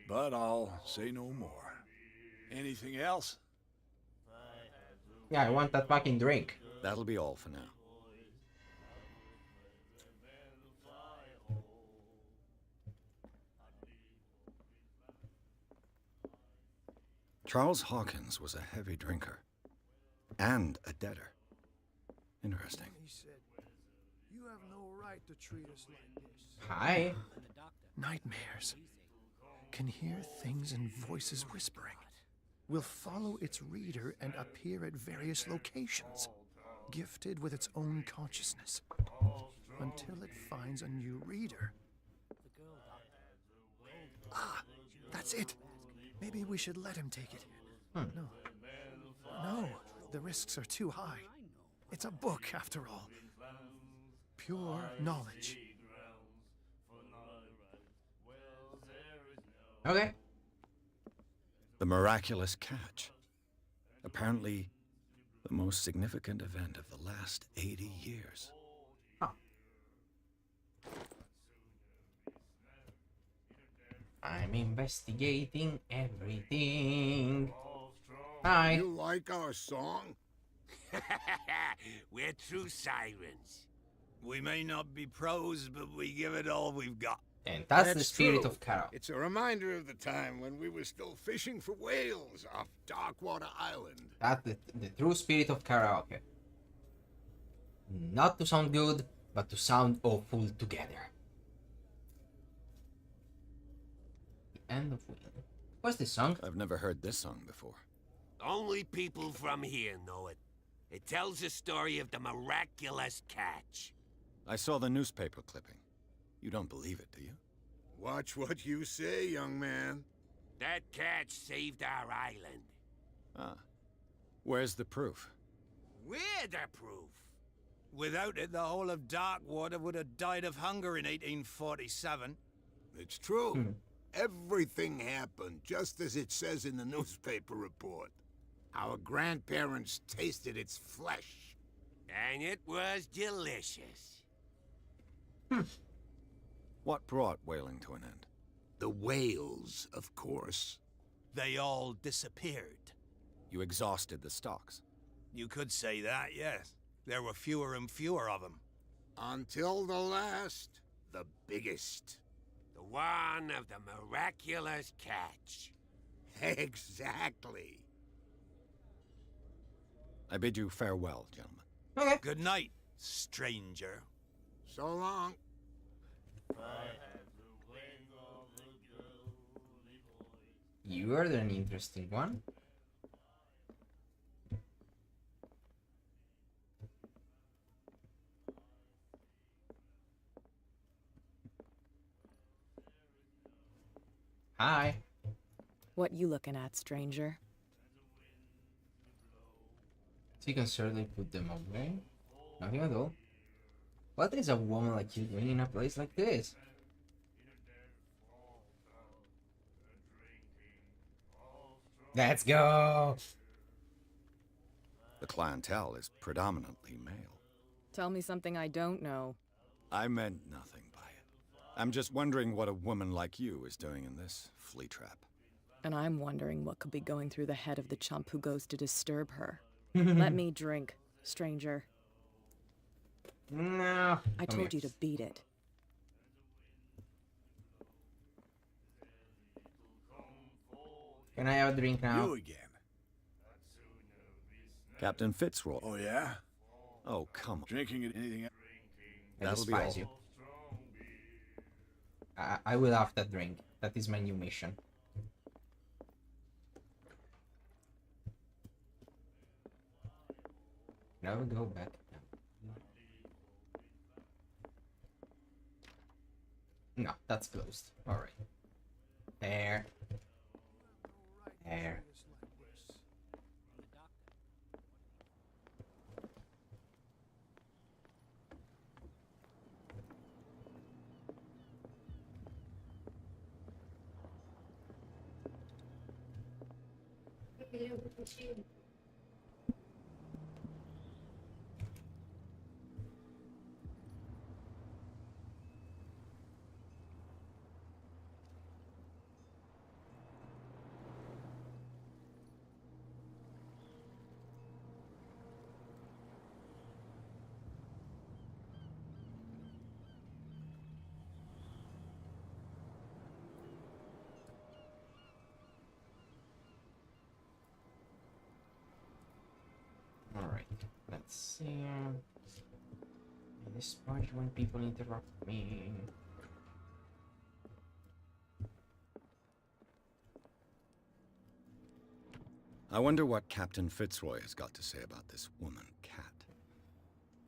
But I'll say no more. Anything else? Yeah, I want that fucking drink. That'll be all for now. Charles Hawkins was a heavy drinker. And a debtor. Interesting. He said, "You have no right to treat us like this." Hi. Nightmares. Can hear things and voices whispering. Will follow its reader and appear at various locations, gifted with its own consciousness, until it finds a new reader. Ah, that's it. Maybe we should let him take it. No, the risks are too high. It's a book, after all. Pure knowledge. Okay. The miraculous catch. Apparently, the most significant event of the last 80 years. Huh. I'm investigating everything. Hi. You like our song? We're true sirens. We may not be pros, but we give it all we've got. And that's the That's spirit true. of Carol. It's a reminder of the time when we were still fishing for whales off Darkwater Island. That's the true spirit of karaoke. Not to sound good, but to sound awful together. The end of Will. What's this song? I've never heard this song before. Only people from here know it. It tells the story of the miraculous catch. I saw the newspaper clipping. You don't believe it, do you? Watch what you say, young man. That catch saved our island. Ah. Where's the proof? We're the proof. Without it, the whole of Darkwater would have died of hunger in 1847. It's true. Everything happened just as it says in the newspaper report. Our grandparents tasted its flesh. And it was delicious. What brought whaling to an end? The whales, of course. They all disappeared. You exhausted the stocks. You could say that, yes. There were fewer and fewer of them. Until the last, the biggest. The one of the miraculous catch. Exactly. I bid you farewell, gentlemen. Okay. Good night, stranger. So long. You are an interesting one. Hi. What you looking at, stranger? So you can certainly put them away. Nothing at all. What is a woman like you doing in a place like this? Let's go! The clientele is predominantly male. Tell me something I don't know. I meant nothing by it. I'm just wondering what a woman like you is doing in this flea trap. And I'm wondering what could be going through the head of the chump who goes to disturb her. Let me drink, stranger. No. I told you to beat it. Can I have a drink now? You again. Captain Fitzroy. Oh, yeah? Oh, come on. Drinking and anything else? I That'll be despise all. you. I will have that drink. That is my new mission. Now we go back. No, that's closed. Alright. There. There. Alright, let's see. This part when people interrupt me. I wonder what Captain Fitzroy has got to say about this woman, Cat.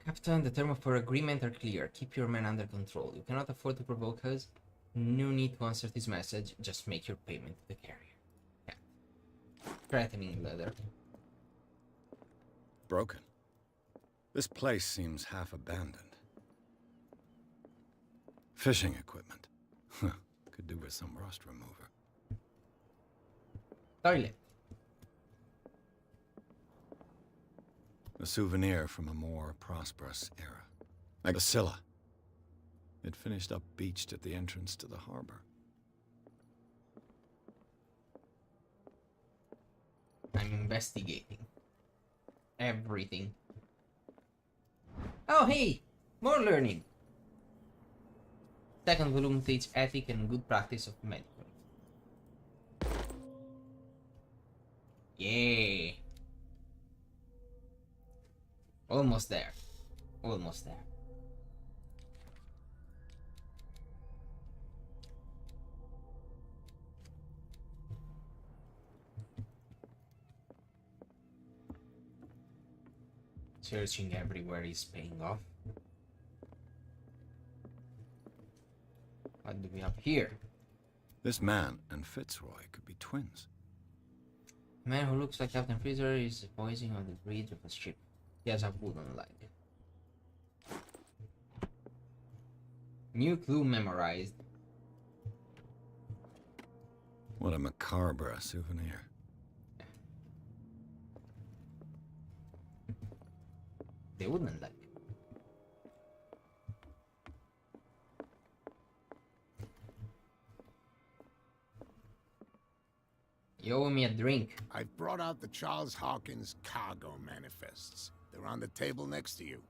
Captain, the terms of our agreement are clear. Keep your men under control. You cannot afford to provoke us. No need to answer this message. Just make your payment to the carrier. Cat. Threatening letter. Broken. This place seems half abandoned. Fishing equipment. Could do with some rust remover. Toilet. A souvenir from a more prosperous era. Like a Scylla. It finished up beached at the entrance to the harbor. I'm investigating everything. Oh, hey! More learning! Second volume teach ethic and good practice of medical. Yeah! Almost there. Almost there. Searching everywhere is paying off. What do we have here? This man and Fitzroy could be twins. A man who looks like Captain Freezer is poising on the bridge of a ship. He has a wooden leg. New clue memorized. What a macabre souvenir. The wooden leg. You owe me a drink. I've brought out the Charles Hawkins cargo manifests. They're on the table next to you.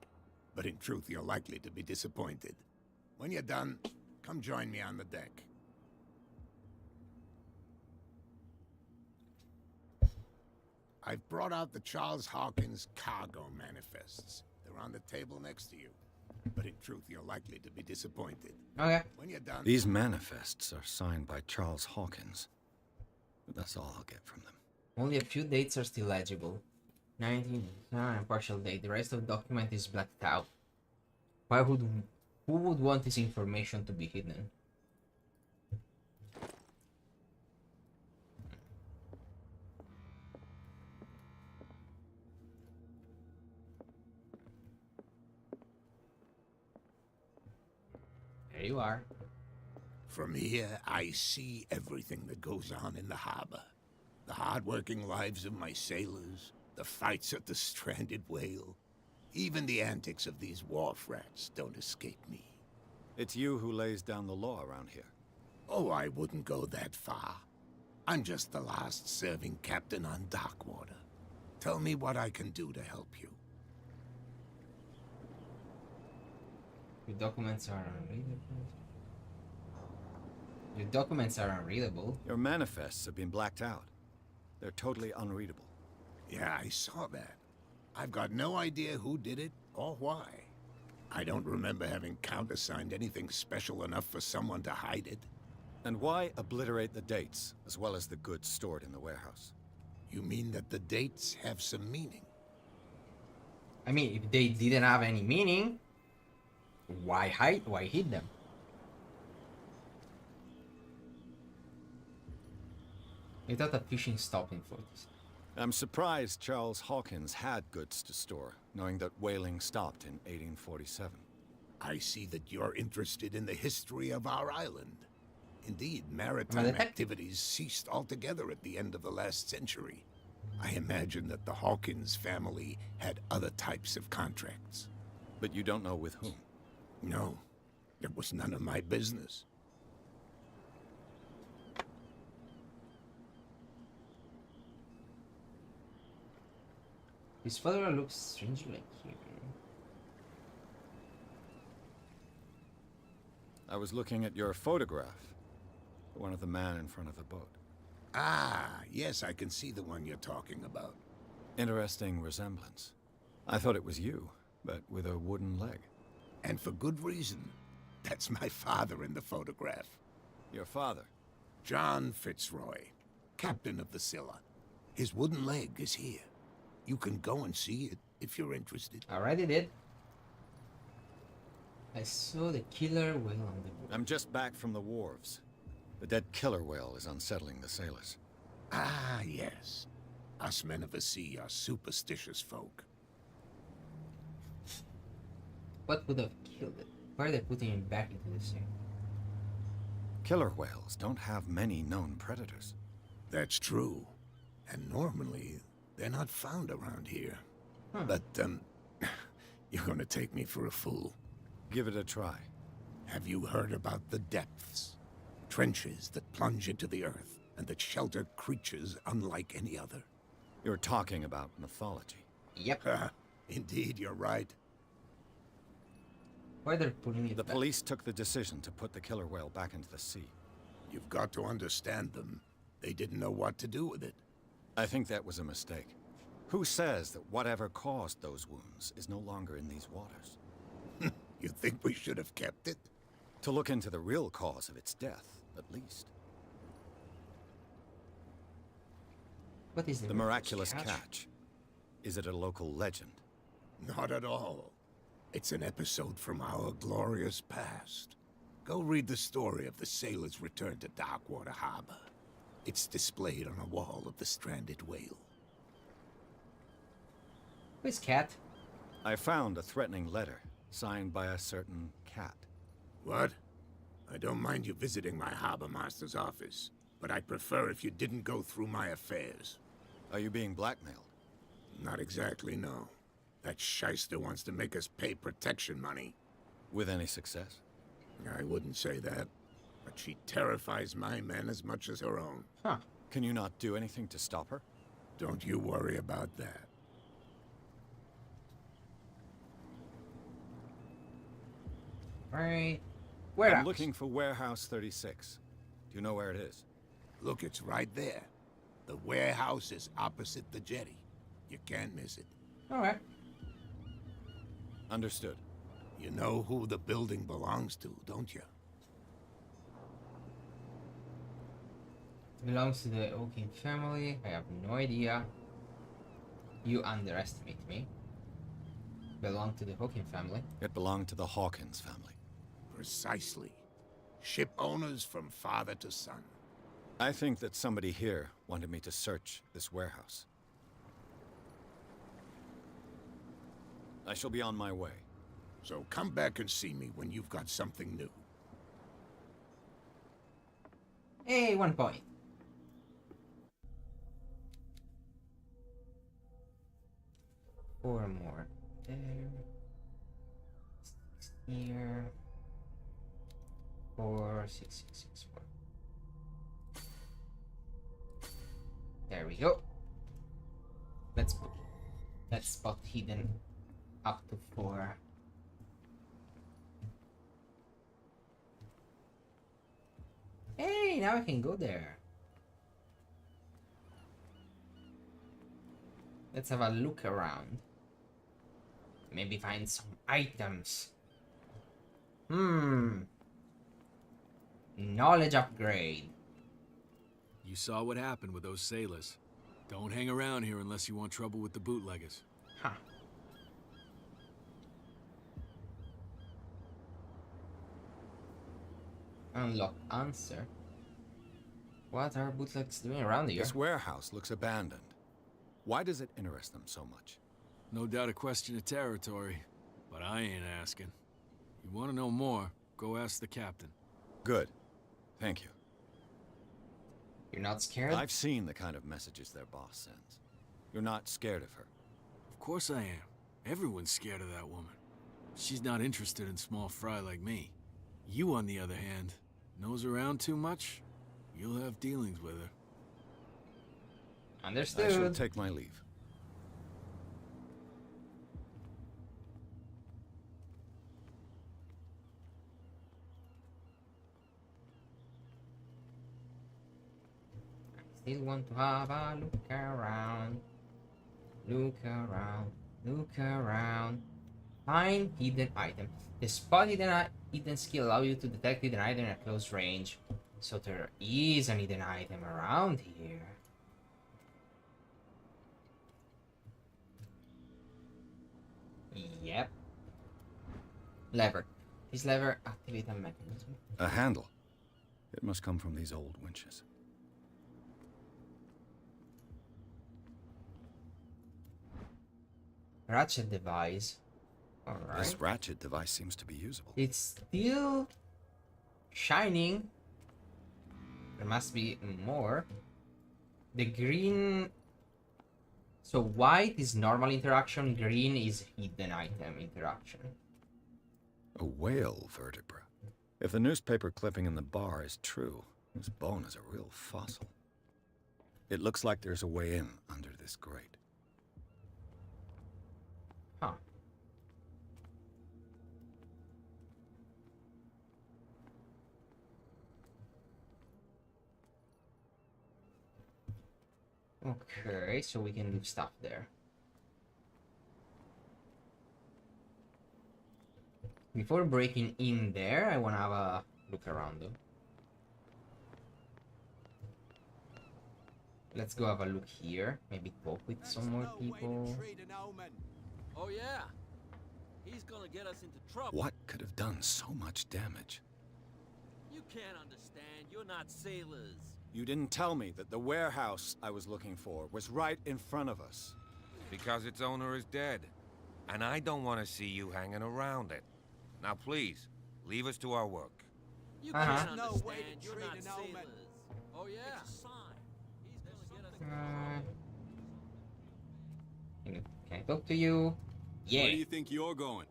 But in truth, you're likely to be disappointed. When you're done, come join me on the deck. I've brought out the Charles Hawkins cargo manifests. They're on the table next to you. But in truth, you're likely to be disappointed. Okay. When you're done... These manifests are signed by Charles Hawkins. But that's all I'll get from them. Only a few dates are still legible. 19 partial date. The rest of the document is blacked out. Who would want this information to be hidden? There you are. From here, I see everything that goes on in the harbor. The hard-working lives of my sailors, the fights at the stranded whale, Even the antics of these wharf rats don't escape me. It's you who lays down the law around here. Oh, I wouldn't go that far. I'm just the last serving captain on Darkwater. Tell me what I can do to help you. Your documents are unreadable. Your documents are unreadable. Your manifests have been blacked out. They're totally unreadable. Yeah, I saw that. I've got no idea who did it or why. I don't remember having countersigned anything special enough for someone to hide it. And why obliterate the dates, as well as the goods stored in the warehouse? You mean that the dates have some meaning? I mean, if they didn't have any meaning, why hide? Why hid them? I thought that fishing stopped in 40s. I'm surprised Charles Hawkins had goods to store, knowing that whaling stopped in 1847. I see that you're interested in the history of our island. Indeed, maritime activities ceased altogether at the end of the last century. I imagine that the Hawkins family had other types of contracts. But you don't know with whom? No, it was none of my business. His father looks strangely like him. I was looking at your photograph. One of the man in front of the boat. Ah, yes, I can see the one you're talking about. Interesting resemblance. I thought it was you, but with a wooden leg. And for good reason. That's my father in the photograph. Your father? John Fitzroy, captain of the Scylla. His wooden leg is here. You can go and see it if you're interested. Already did. I saw the killer whale on the boat. I'm just back from the wharves. The dead killer whale is unsettling the sailors. Ah, yes. Us men of the sea are superstitious folk. What would have killed it? Why are they putting him back into the sea? Killer whales don't have many known predators. That's true. And normally, they're not found around here. But, you're gonna take me for a fool. Give it a try. Have you heard about the depths? Trenches that plunge into the earth and that shelter creatures unlike any other. You're talking about mythology. Yep. Indeed, you're right. Why they're putting it The back? police took the decision to put the killer whale back into the sea. You've got to understand them. They didn't know what to do with it. I think that was a mistake. Who says that whatever caused those wounds is no longer in these waters? You think we should have kept it? To look into the real cause of its death, at least. What is The miraculous catch? Is it a local legend? Not at all. It's an episode from our glorious past. Go read the story of the sailor's return to Darkwater Harbor. It's displayed on a wall of the stranded whale. Who's Cat? I found a threatening letter, signed by a certain cat. What? I don't mind you visiting my harbor master's office, but I'd prefer if you didn't go through my affairs. Are you being blackmailed? Not exactly, no. That shyster wants to make us pay protection money. With any success? I wouldn't say that, but she terrifies my men as much as her own. Huh. Can you not do anything to stop her? Don't you worry about that. Alright. Where I'm looking for Warehouse 36. Do you know where it is? Look, it's right there. The warehouse is opposite the jetty. You can't miss it. Alright. Understood. You know who the building belongs to, don't you? Belongs to the Oaken family. I have no idea. You underestimate me. Belong to the Hawking family. It belonged to the Hawkins family. Precisely. Ship owners from father to son. I think that somebody here wanted me to search this warehouse. I shall be on my way. So come back and see me when you've got something new. Hey, 1 point. Four more. there. 6 here. 4, 6, 6, 6, 4. There we go. Let's spot hidden up to 4. Hey, now I can go there. Let's have a look around. Maybe find some items. Knowledge upgrade. You saw what happened with those sailors. Don't hang around here unless you want trouble with the bootleggers. Huh. Unlock answer. What are bootlegs doing around here? This warehouse looks abandoned. Why does it interest them so much? No doubt a question of territory, but I ain't asking. You want to know more, go ask the captain. Good. Thank you. You're not scared? I've seen the kind of messages their boss sends. You're not scared of her. Of course I am. Everyone's scared of that woman. She's not interested in small fry like me. You, on the other hand, nose around too much, you'll have dealings with her. Understood. I shall take my leave. Still want to have a look around. Look around. Look around. Find hidden item. The spot hidden skill allows you to detect hidden item at close range. So there is an hidden item around here. Yep. Lever. This lever activates a mechanism. A handle. It must come from these old winches. Ratchet device. Alright. This ratchet device seems to be usable. It's still shining. There must be more. The green... So white is normal interaction, green is hidden item interaction. A whale vertebra. If the newspaper clipping in the bar is true, this bone is a real fossil. It looks like there's a way in under this grate. Huh. Okay, so we can do stuff there. Before breaking in there, I want to have a look around though. Let's go have a look here. Maybe talk with some more people. Oh yeah, he's gonna get us into trouble. What could have done so much damage? You can't understand. You're not sailors. You didn't tell me that the warehouse I was looking for was right in front of us. Because its owner is dead. And I don't want to see you hanging around it. Now please, leave us to our work. You can't understand. You're not sailors. Oh yeah. It's a sign. He's gonna get us. Can I talk to you? Yeah. Where do you think you're going?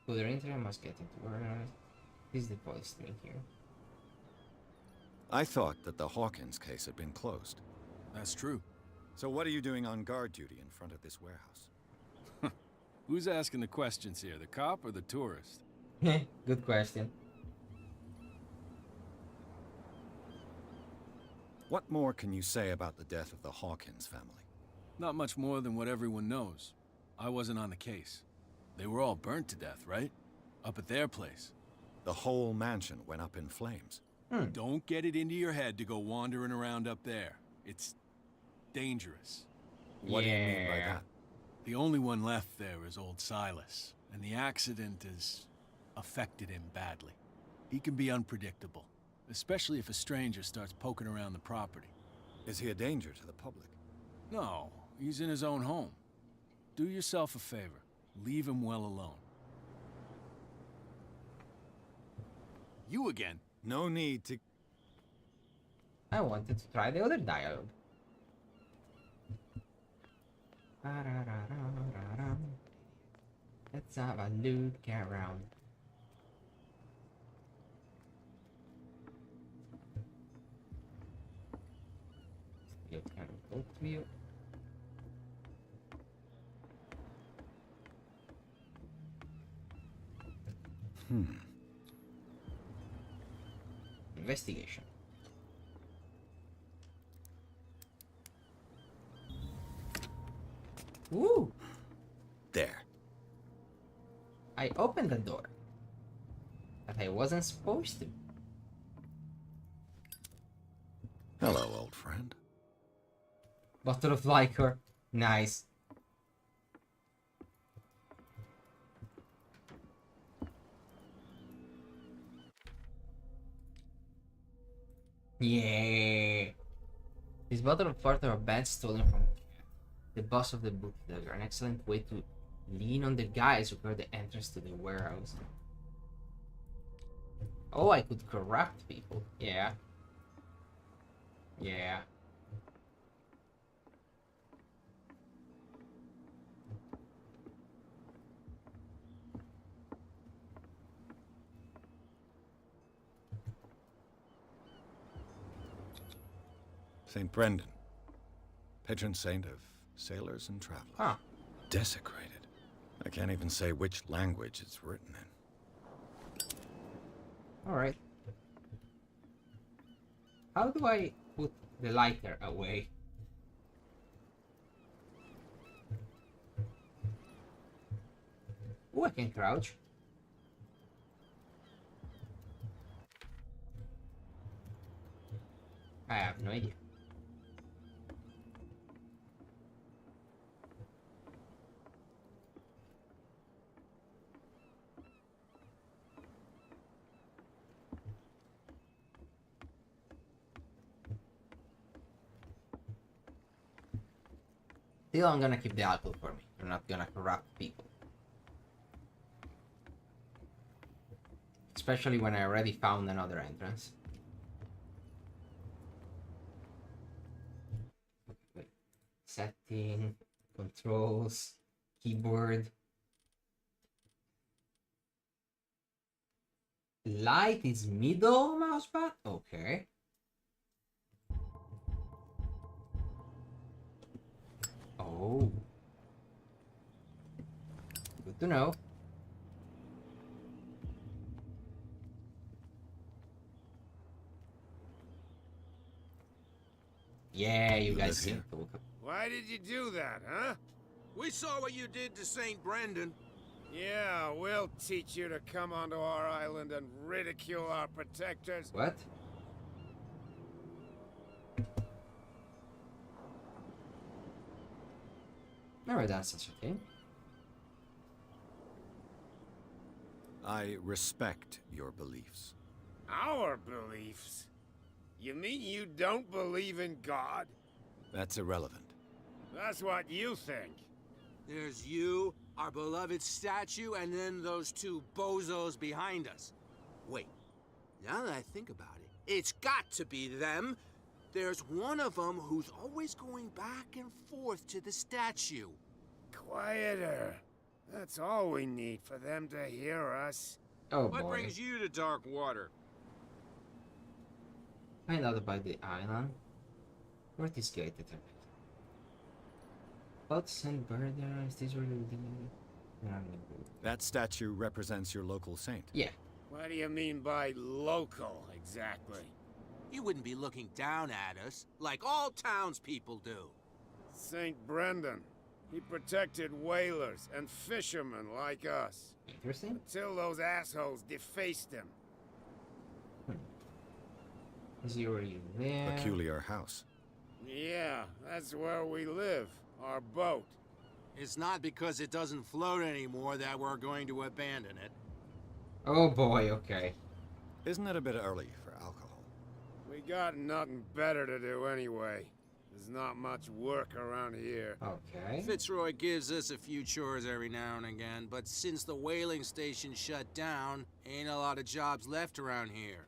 To their internet must get into where is the voice doing here? I thought that the Hawkins case had been closed. That's true. So what are you doing on guard duty in front of this warehouse? Who's asking the questions here, the cop or the tourist? Good question. What more can you say about the death of the Hawkins family? Not much more than what everyone knows. I wasn't on the case. They were all burnt to death, right? Up at their place. The whole mansion went up in flames. Don't get it into your head to go wandering around up there. It's dangerous. What do you mean by that? The only one left there is old Silas, and the accident has affected him badly. He can be unpredictable, especially if a stranger starts poking around the property. Is he a danger to the public? No, he's in his own home. Do yourself a favor. Leave him well alone. You again? No need to... I wanted to try the other dialogue. Let's have a look around. You can talk to you. Investigation. Woo! There. I opened the door. But I wasn't supposed to. Hello, old friend. Bottle of liquor. Nice. Yeah. This bottle of porter of band stolen from the boss of the bootlegger. An excellent way to lean on the guys who guard the entrance to the warehouse. Oh, I could corrupt people. Yeah. Yeah. St. Brendan, patron saint of sailors and travelers. Huh. Desecrated. I can't even say which language it's written in. Alright. How do I put the lighter away? Oh, I can crouch. I have no idea. Still, I'm gonna keep the alcohol for me. I'm not gonna corrupt people. Especially when I already found another entrance. Wait. Setting, controls, keyboard. Light is middle mousepad? Okay. Oh. Good to know. Yeah, you guys seem to. Why did you do that, huh? We saw what you did to St. Brendan. Yeah, we'll teach you to come onto our island and ridicule our protectors. What? Never done such a thing. I respect your beliefs. Our beliefs? You mean you don't believe in God? That's irrelevant. That's what you think. There's you, our beloved statue, and then those two bozos behind us. Wait, now that I think about it, it's got to be them. There's one of them who's always going back and forth to the statue. Quieter. That's all we need for them to hear us. Oh What boy. brings you to dark water? Find out about the island. Where is gated? Boats and burdens. These were the. That statue represents your local saint. Yeah. What do you mean by local, exactly? You wouldn't be looking down at us, like all townspeople do. St. Brendan. He protected whalers and fishermen like us. Interesting. Until those assholes defaced him. Is he already there? Peculiar house. Yeah, that's where we live. Our boat. It's not because it doesn't float anymore that we're going to abandon it. Oh boy, okay. Isn't it a bit early for alcohol? We got nothing better to do anyway. There's not much work around here. Okay. Fitzroy gives us a few chores every now and again, but since the whaling station shut down, ain't a lot of jobs left around here.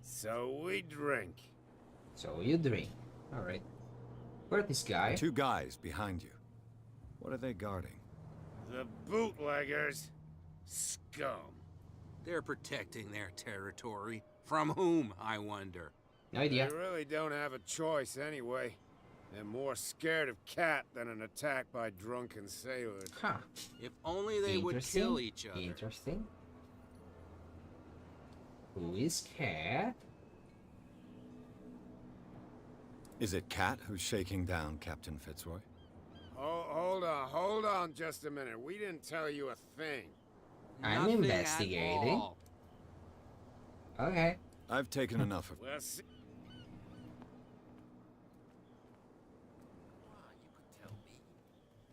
So we drink. So you drink. Alright. Where's this guy? Two guys behind you. What are they guarding? The bootleggers. Scum. They're protecting their territory. From whom, I wonder? No idea. They really don't have a choice anyway. They're more scared of Cat than an attack by drunken sailors. Huh. If only they would kill each other. Interesting. Who is Cat? Is it Cat who's shaking down Captain Fitzroy? Oh, hold on just a minute. We didn't tell you a thing. I'm Nothing investigating. at all. Okay. I've taken enough of Well, see,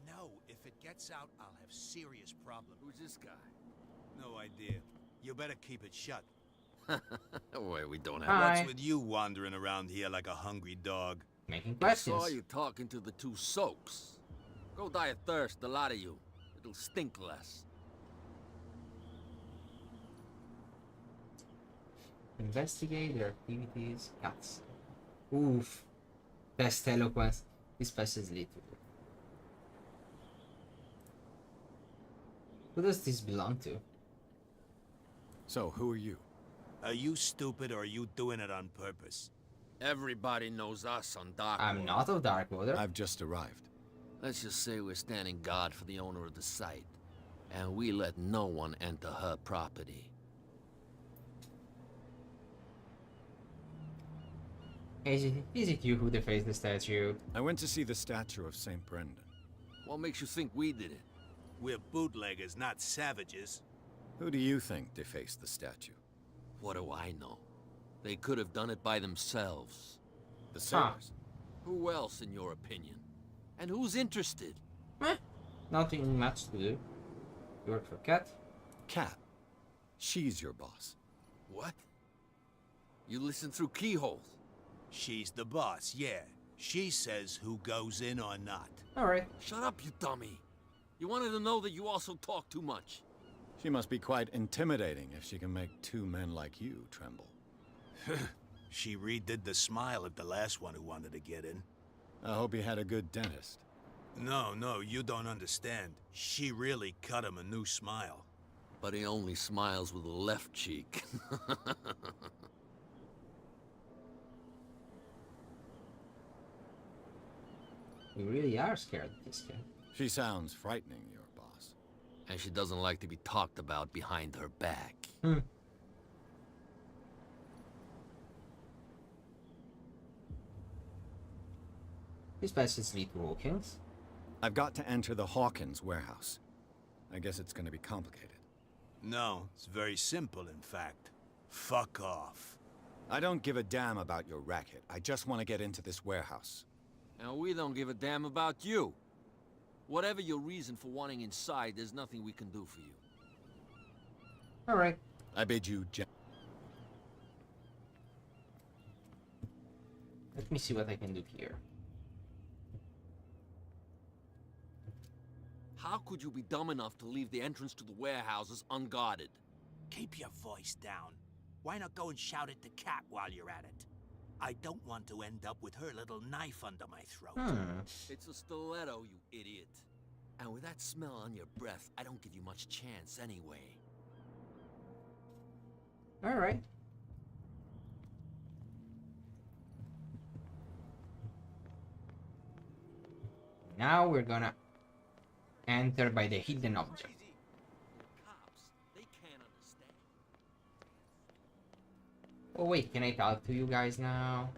No, if it gets out, I'll have serious problems. Who's this guy? no idea. You better keep it shut. Wait, we don't have... Hi. What's with you wandering around here like a hungry dog? Making I saw questions. you talking to the two soaks. Go die of thirst, the lot of you. It'll stink less. Investigate their activities. Cats. Oof. Test eloquence. This passes little. Who does this belong to? So, who are you? Are you stupid or are you doing it on purpose? Everybody knows us on Darkwater. I'm not of Darkwater. I've just arrived. Let's just say we're standing guard for the owner of the site. And we let no one enter her property. Is it you who defaced the statue? I went to see the statue of St. Brendan. What makes you think we did it? We're bootleggers, not savages. Who do you think defaced the statue? What do I know? They could have done it by themselves. The sailors? Who else, in your opinion? And who's interested? Nothing much to do. You work for Cat? Cat. She's your boss. What? You listen through keyholes? She's the boss, yeah. She says who goes in or not. Alright. Shut up, you dummy. You wanted to know that you also talk too much. She must be quite intimidating if she can make two men like you tremble. She redid the smile at the last one who wanted to get in. I hope he had a good dentist. No, you don't understand. She really cut him a new smile. But he only smiles with the left cheek. We really are scared of this guy. She sounds frightening, your boss. And she doesn't like to be talked about behind her back. This passage leads to Hawkins. I've got to enter the Hawkins warehouse. I guess it's going to be complicated. No, it's very simple, in fact. Fuck off. I don't give a damn about your racket. I just want to get into this warehouse. And we don't give a damn about you. Whatever your reason for wanting inside, there's nothing we can do for you. Alright. I bid you Let me see what I can do here. How could you be dumb enough to leave the entrance to the warehouses unguarded? Keep your voice down. Why not go and shout at the cat while you're at it? I don't want to end up with her little knife under my throat. It's a stiletto, you idiot. And with that smell on your breath, I don't give you much chance anyway. Alright. Now we're gonna enter by the hidden object. Cops, they can't understand. Oh wait, can I talk to you guys now?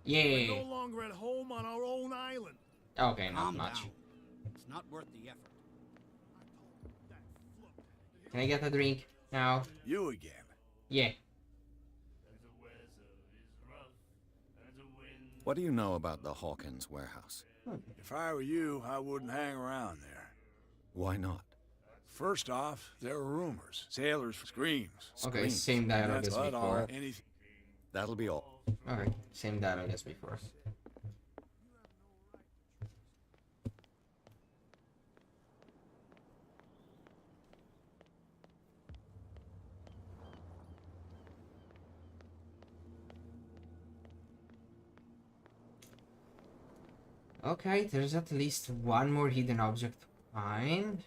Yay! We're no longer at home on our own island. Okay, not Calm much. down. It's not worth the effort. Can I get a drink now? You again. Yeah. What do you know about the Hawkins warehouse? If I were you, I wouldn't hang around there. Why not? First off, there are rumors. Sailors screams. Okay, Screams. same dialogue That's as about all. before. Anything. That'll be all. Okay, same dialogue as before. Okay, there's at least one more hidden object to find.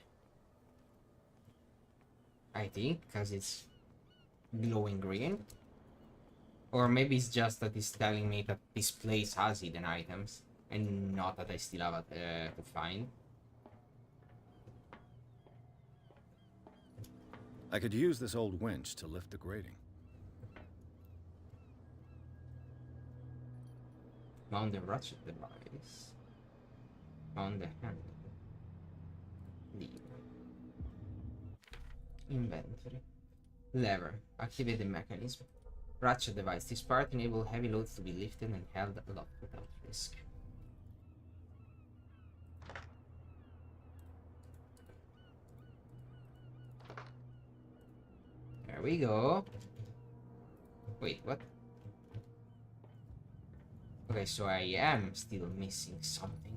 I think, because it's glowing green. Or maybe it's just that it's telling me that this place has hidden items, and not that I still have to find. I could use this old winch to lift the grating. Found the ratchet device. Found the handle. Lever. Inventory. Lever. Activate the mechanism. Ratchet device. This part enables heavy loads to be lifted and held aloft without risk. There we go. Wait, what? Okay, so I am still missing something.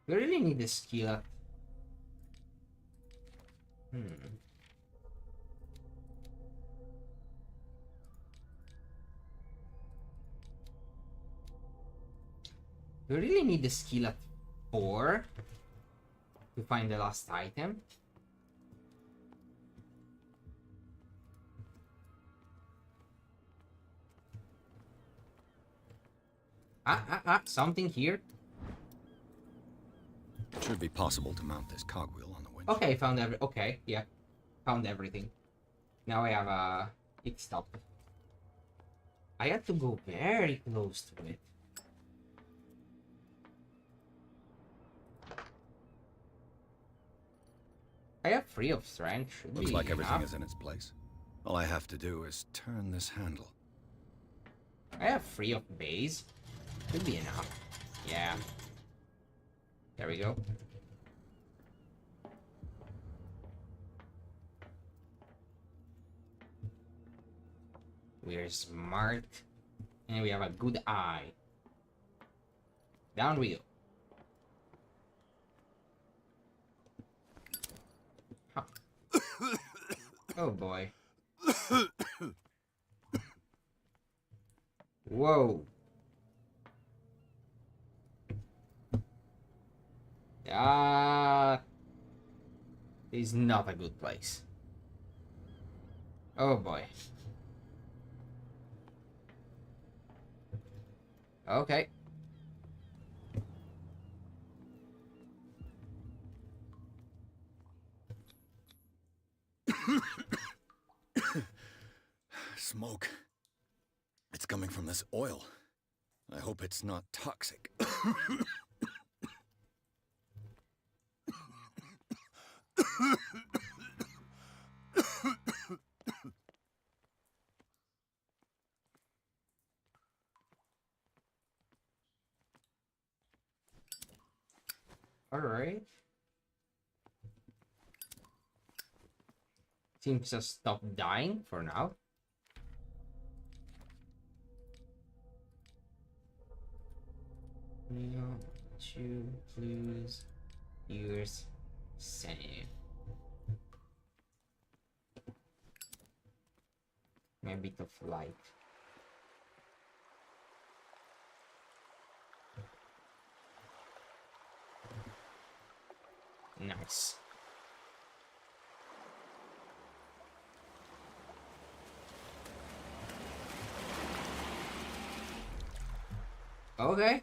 We really need a skill at... We really need the skill at 4 to find the last item. Something here. It should be possible to mount this cogwheel on the winch. Okay, found okay, yeah. Found everything. Now I have a it stopped. I had to go very close to it. I have 3 of strength. Should Looks be like everything enough. is in its place. All I have to do is turn this handle. I have 3 of base. Should be enough. Yeah. There we go. We're smart. And we have a good eye. Down we go. Huh. Oh boy. Whoa. That is not a good place. Oh boy. Okay. Smoke. It's coming from this oil. I hope it's not toxic. All right. Seems to stop dying for now. No, 2 blues, ears, same. A bit of light. Nice. Okay.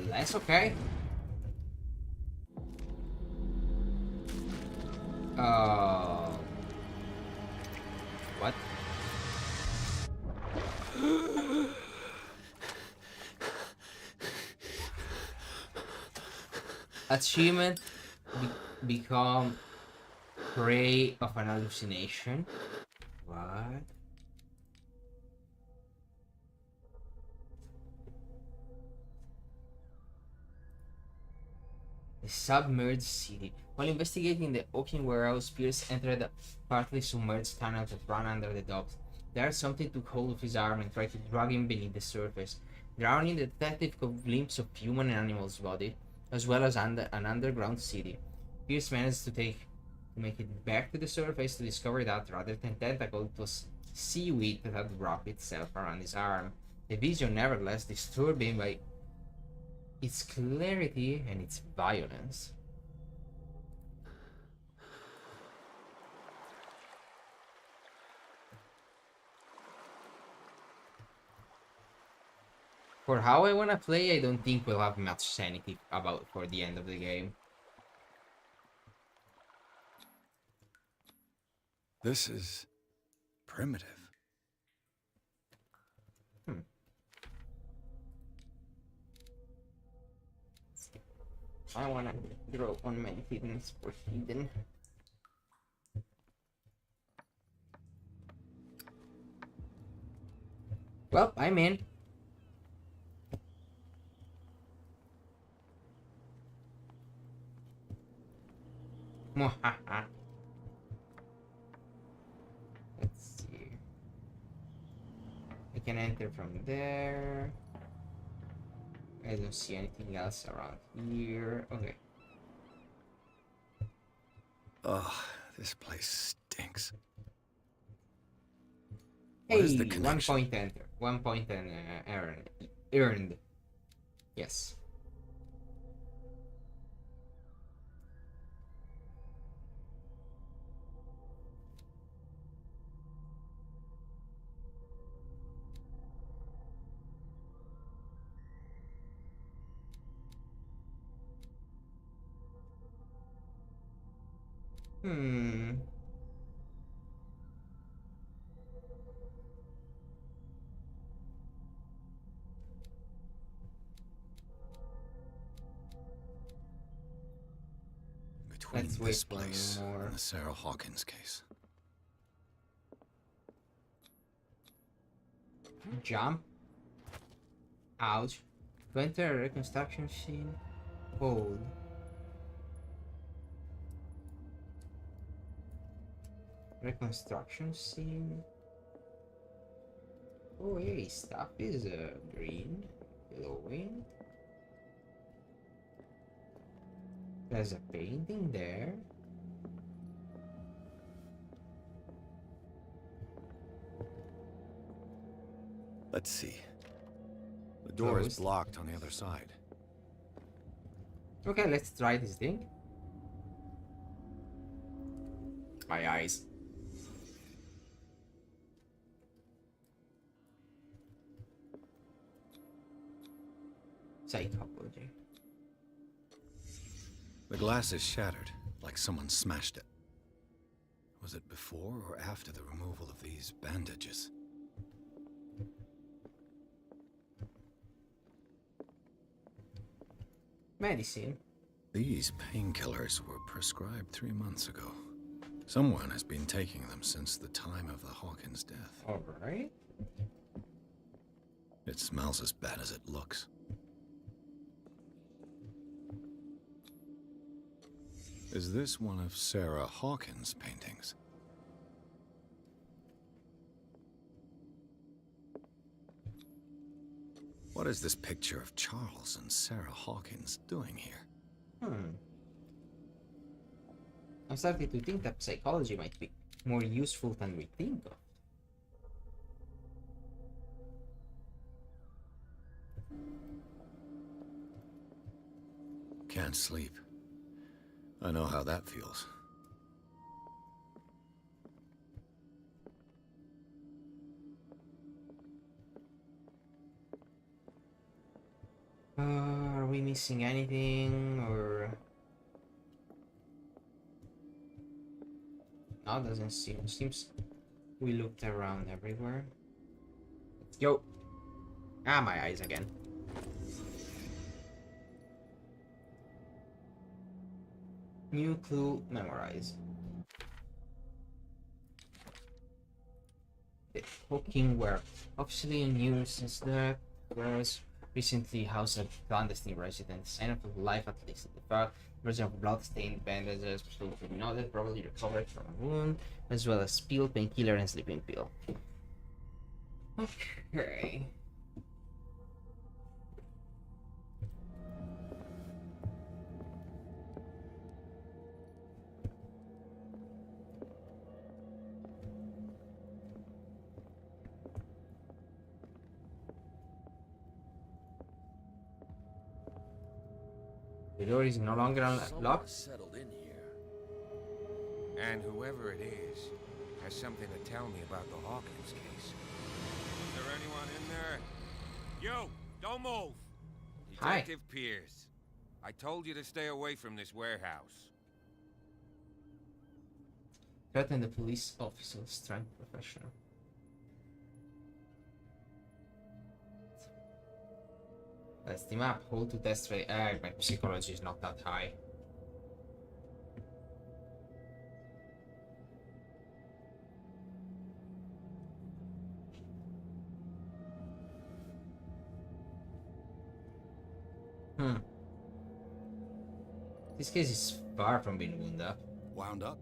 That's okay. What? Achievement become prey of an hallucination. What? The submerged city. While investigating the Oaking warehouse, Pierce entered a partly submerged tunnel that ran under the docks. There, something took hold of his arm and tried to drag him beneath the surface. Drowning, the detective caught a glimpse of human and animal's body, as well as an underground city. Pierce managed to take to make it back to the surface to discover that rather than tentacle, it was seaweed that had wrapped itself around his arm. The vision nevertheless disturbed him by its clarity and its violence. For how I wanna play, I don't think we'll have much sanity about for the end of the game. This is primitive. I wanna draw on my hiddens for hidden. Well, I'm in. Mwahaha. Let's see. I can enter from there. I don't see anything else around here. Okay. Ugh, this place stinks. Hey, What is the connection? 1 point enter. 1 point and earned. Yes. Between Let's this wait for place more. and the Sarah Hawkins case. Jump. Ouch. To enter a reconstruction scene. Hold. Reconstruction scene. Oh, hey, stuff is green, glowing. There's a painting there. Let's see. The door is Closed. blocked on the other side. Okay, let's try this thing. My eyes. Psychology. The glass is shattered, like someone smashed it. Was it before or after the removal of these bandages? Medicine. These painkillers were prescribed 3 months ago. Someone has been taking them since the time of the Hawkins' death. Alright. It smells as bad as it looks. Is this one of Sarah Hawkins' paintings? What is this picture of Charles and Sarah Hawkins doing here? I'm starting to think that psychology might be more useful than we think of. Can't sleep. I know how that feels. Are we missing anything or... No, doesn't seem. Seems we looked around everywhere. Let's go. Ah, my eyes again. New clue memorize. The Hawking were officially in use since that, whereas recently housed a clandestine residence. Sign of life at least. The fact version of blood-stained bandages, absolutely noted, probably recovered from a wound, as well as pill, painkiller, and sleeping pill. Okay. The door is no longer unlocked. Settled in here. And whoever it is has something to tell me about the Hawkins case. Is there anyone in there? You! Don't move! Hi. Detective Pierce. I told you to stay away from this warehouse. Threaten the police officer, strength professional. Let's team up. Hold to test rate. My psychology is not that high. This case is far from being wound up. Wound up?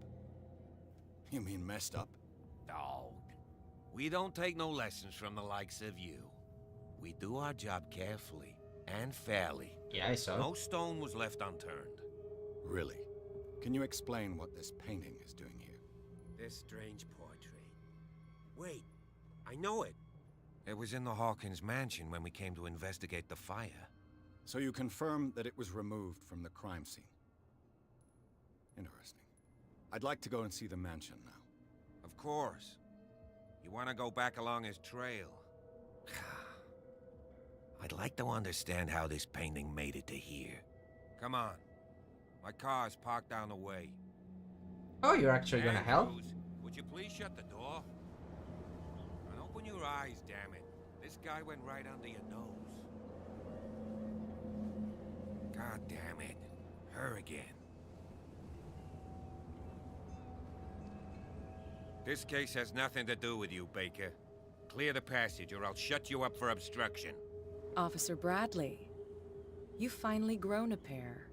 You mean messed up? Dog. We don't take no lessons from the likes of you. We do our job carefully and fairly. Yeah, I saw. No stone was left unturned. Really? Can you explain what this painting is doing here? This strange portrait. Wait, I know it. It was in the Hawkins mansion when we came to investigate the fire. So you confirm that it was removed from the crime scene? Interesting. I'd like to go and see the mansion now. Of course. You want to go back along his trail? I'd like to understand how this painting made it to here. Come on. My car's parked down the way. Oh, you're actually gonna help? Andrews, would you please shut the door? And open your eyes, damn it. This guy went right under your nose. God damn it. Her again. This case has nothing to do with you, Baker. Clear the passage or I'll shut you up for obstruction. Officer Bradley, you've finally grown a pair.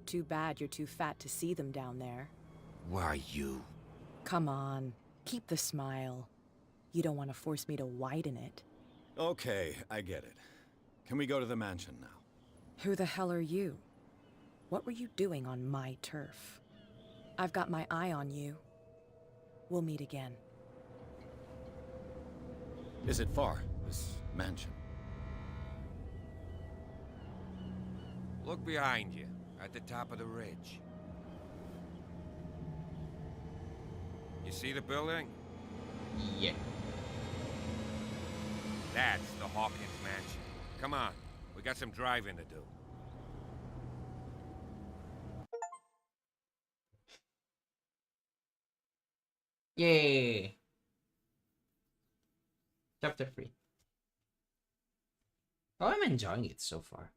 Too bad you're too fat to see them down there. Why, you? Come on, keep the smile. You don't want to force me to widen it. Okay, I get it. Can we go to the mansion now? Who the hell are you? What were you doing on my turf? I've got my eye on you. We'll meet again. Is it far, this mansion? Look behind you, at the top of the ridge. You see the building? Yeah. That's the Hawkins mansion. Come on, we got some driving to do. Yay! Chapter 3. Oh, I'm enjoying it so far.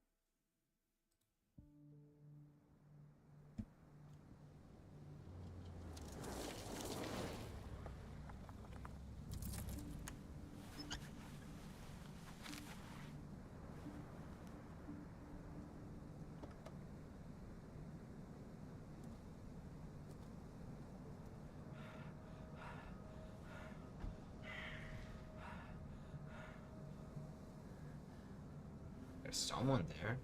There's someone there.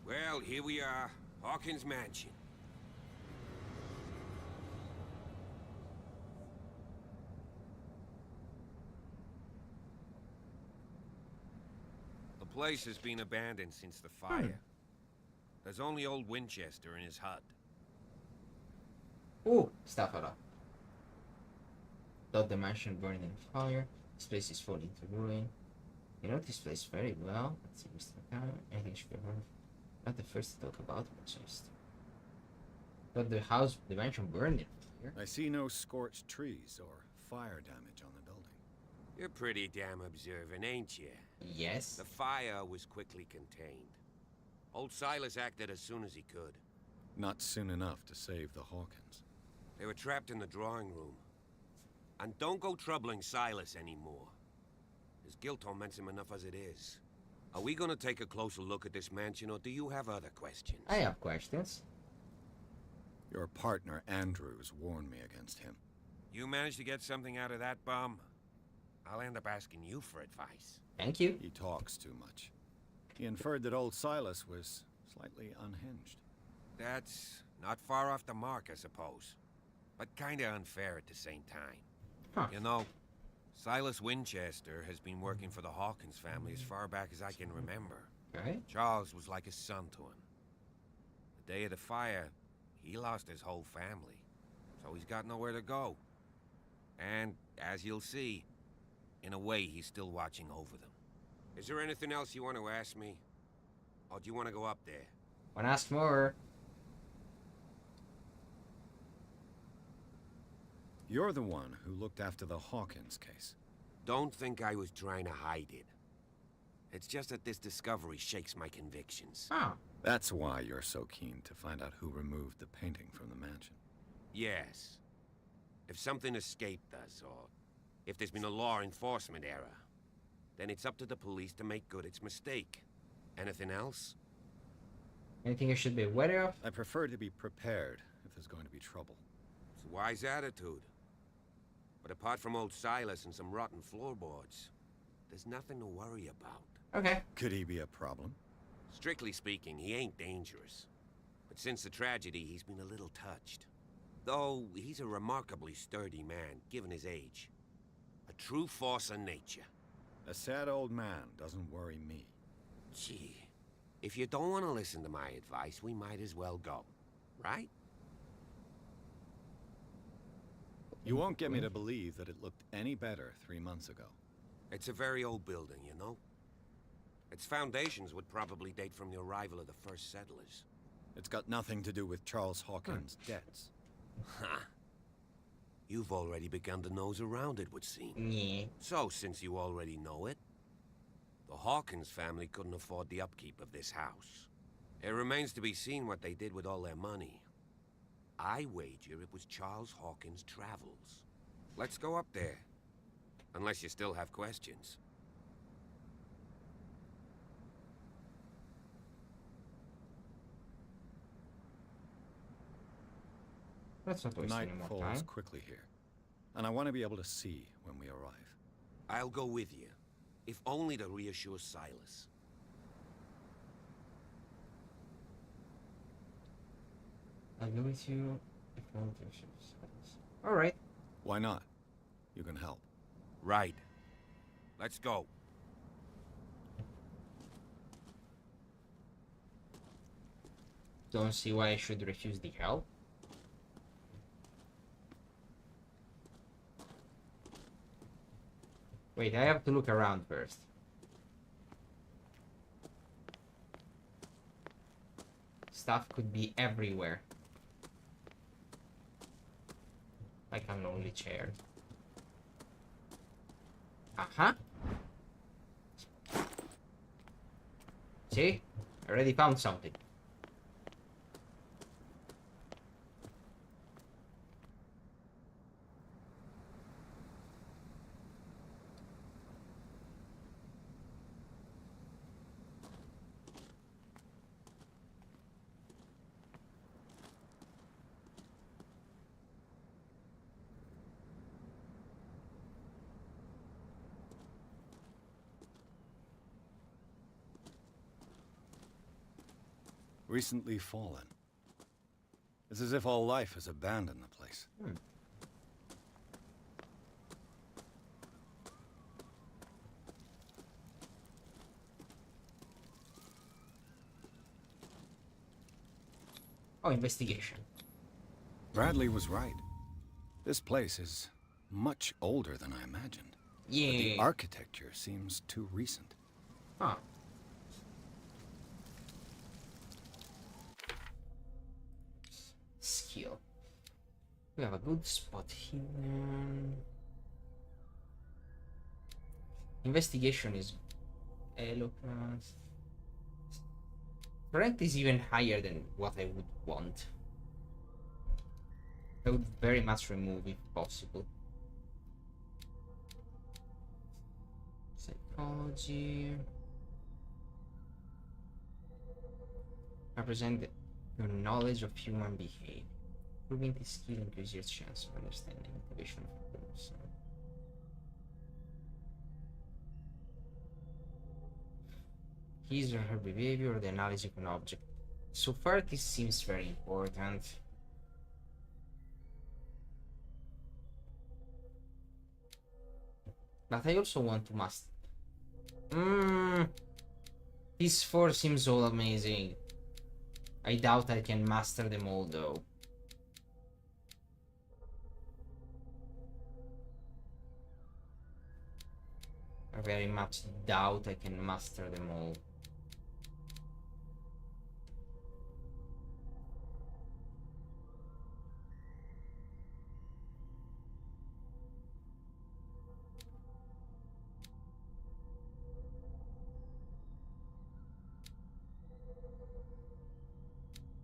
Well, here we are, Hawkins mansion. The place has been abandoned since the fire. There's only old Winchester in his hut. Oh, stuff a lot. Thought the mansion burned in fire. This place is falling to ruin. You know this place very well. Let's see, Mr. McCann. Anything should be heard. Not the first to talk about Winchester. Thought the mansion burned in fire. I see no scorched trees or fire damage on the building. You're pretty damn observant, ain't you? Yes. The fire was quickly contained. Old Silas acted as soon as he could. Not soon enough to save the Hawkins. They were trapped in the drawing room. And don't go troubling Silas anymore. His guilt torments him enough as it is. Are we gonna take a closer look at this mansion, or do you have other questions? I have questions. Your partner, Andrews, warned me against him. You managed to get something out of that bum? I'll end up asking you for advice. Thank you. He talks too much. He inferred that old Silas was Slightly unhinged. That's not far off the mark, I suppose. But kinda unfair at the same time. Huh. You know, Silas Winchester has been working for the Hawkins family as far back as I can remember. Okay. Charles was like a son to him. The day of the fire, he lost his whole family. So he's got nowhere to go. And, as you'll see, in a way, he's still watching over them. Is there anything else you want to ask me? Or do you want to go up there? Wanna ask more? You're the one who looked after the Hawkins case. Don't think I was trying to hide it. It's just that this discovery shakes my convictions. Oh. That's why you're so keen to find out who removed the painting from the mansion. Yes. If something escaped us, or if there's been a law enforcement error, then it's up to the police to make good its mistake. Anything else? Anything I should be aware of? I prefer to be prepared if there's going to be trouble. It's a wise attitude. But apart from old Silas and some rotten floorboards, there's nothing to worry about. Okay. Could he be a problem? Strictly speaking, he ain't dangerous. But since the tragedy, he's been a little touched. Though he's a remarkably sturdy man, given his age. A true force of nature. A sad old man doesn't worry me. Gee, if you don't want to listen to my advice, we might as well go. Right? You won't get me to believe that it looked any better 3 months ago. It's a very old building, you know? Its foundations would probably date from the arrival of the first settlers. It's got nothing to do with Charles Hawkins' debts. Ha! You've already begun to nose around, it would seem. Yeah. So, since you already know it, the Hawkins family couldn't afford the upkeep of this house. It remains to be seen what they did with all their money. I wager it was Charles Hawkins' travels. Let's go up there. Unless you still have questions. Let's not waste Night any more falls time. quickly here, and I want to be able to see when we arrive. I'll go with you, if only to reassure Silas. I'll go with you. Alright. Why not? You can help. Right. Let's go. Don't see why I should refuse the help. Wait, I have to look around first. Stuff could be everywhere. Like a lonely chair. Uh-huh. See? I already found something. Recently fallen. It's as if all life has abandoned the place. Oh, investigation. Bradley was right. This place is much older than I imagined. Yeah. But the architecture seems too recent. Huh. Skill. We have a good spot here. Investigation is eloquence. Strength is even higher than what I would want. I would very much remove if possible. Psychology. Represent your knowledge of human behavior. Improving this skill increases your chance of understanding motivation of a person. His or her behavior or the analysis of an object So far, this seems very important. But I also want to master. These four seems all amazing. I doubt I can master them all though. I very much doubt I can master them all.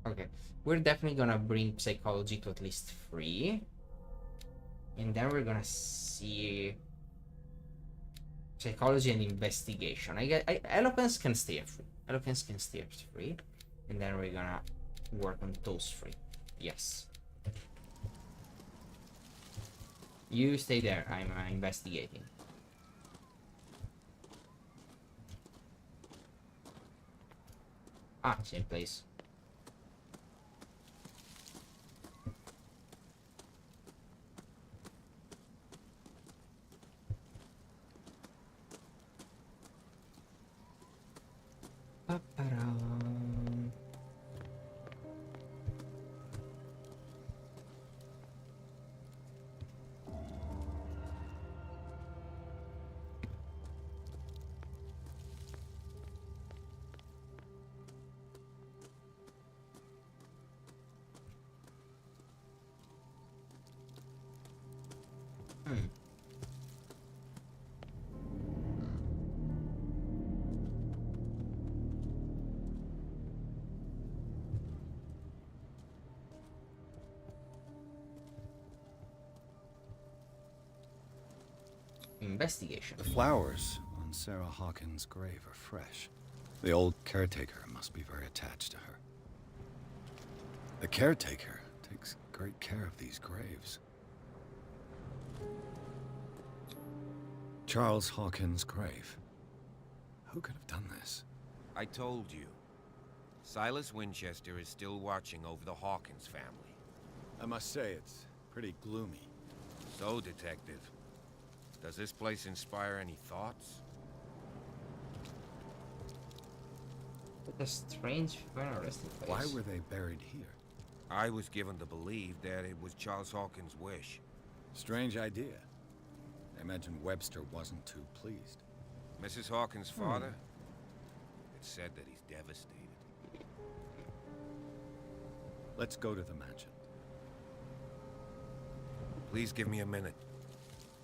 Okay, we're definitely gonna bring psychology to at least 3. And then we're gonna see psychology and investigation. Eloquence can stay at 3. Eloquence can stay at 3. And then we're gonna work on those 3. Yes. You stay there. I'm investigating. Ah, same place. Investigation. The flowers on Sarah Hawkins' grave are fresh. The old caretaker must be very attached to her. The caretaker takes great care of these graves. Charles Hawkins' grave. Who could have done this? I told you. Silas Winchester is still watching over the Hawkins family. I must say, it's pretty gloomy. So, Detective, does this place inspire any thoughts? What a strange final resting place. Why were they buried here? I was given to believe that it was Charles Hawkins' wish. Strange idea. I imagine Webster wasn't too pleased. Mrs. Hawkins' father? It's said that he's devastated. Let's go to the mansion. Please give me a minute.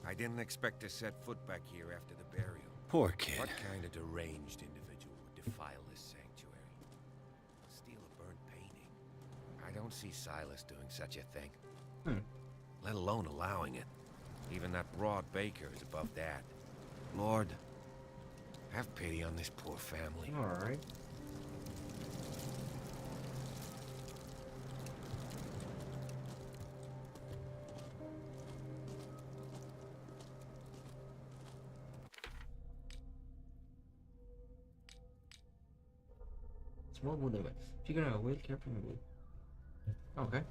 I didn't expect to set foot back here after the burial. Poor kid. What kind of deranged individual would defile this sanctuary? Steal a burnt painting? I don't see Silas doing such a thing. Let alone allowing it. Even that broad baker is above that. Lord, have pity on this poor family. Alright. Small wooden way. Figure out a wheel carefully wood. Okay.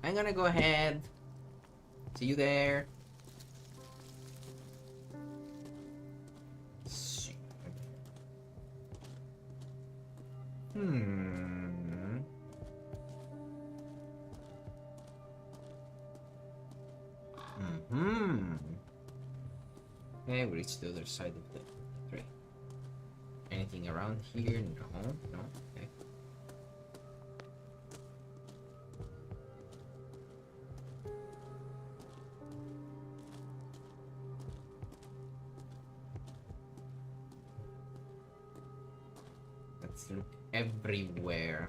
I'm gonna go ahead. See you there. Okay, we reached the other side of the tree. Anything around here? No, no. Okay. Let's look everywhere.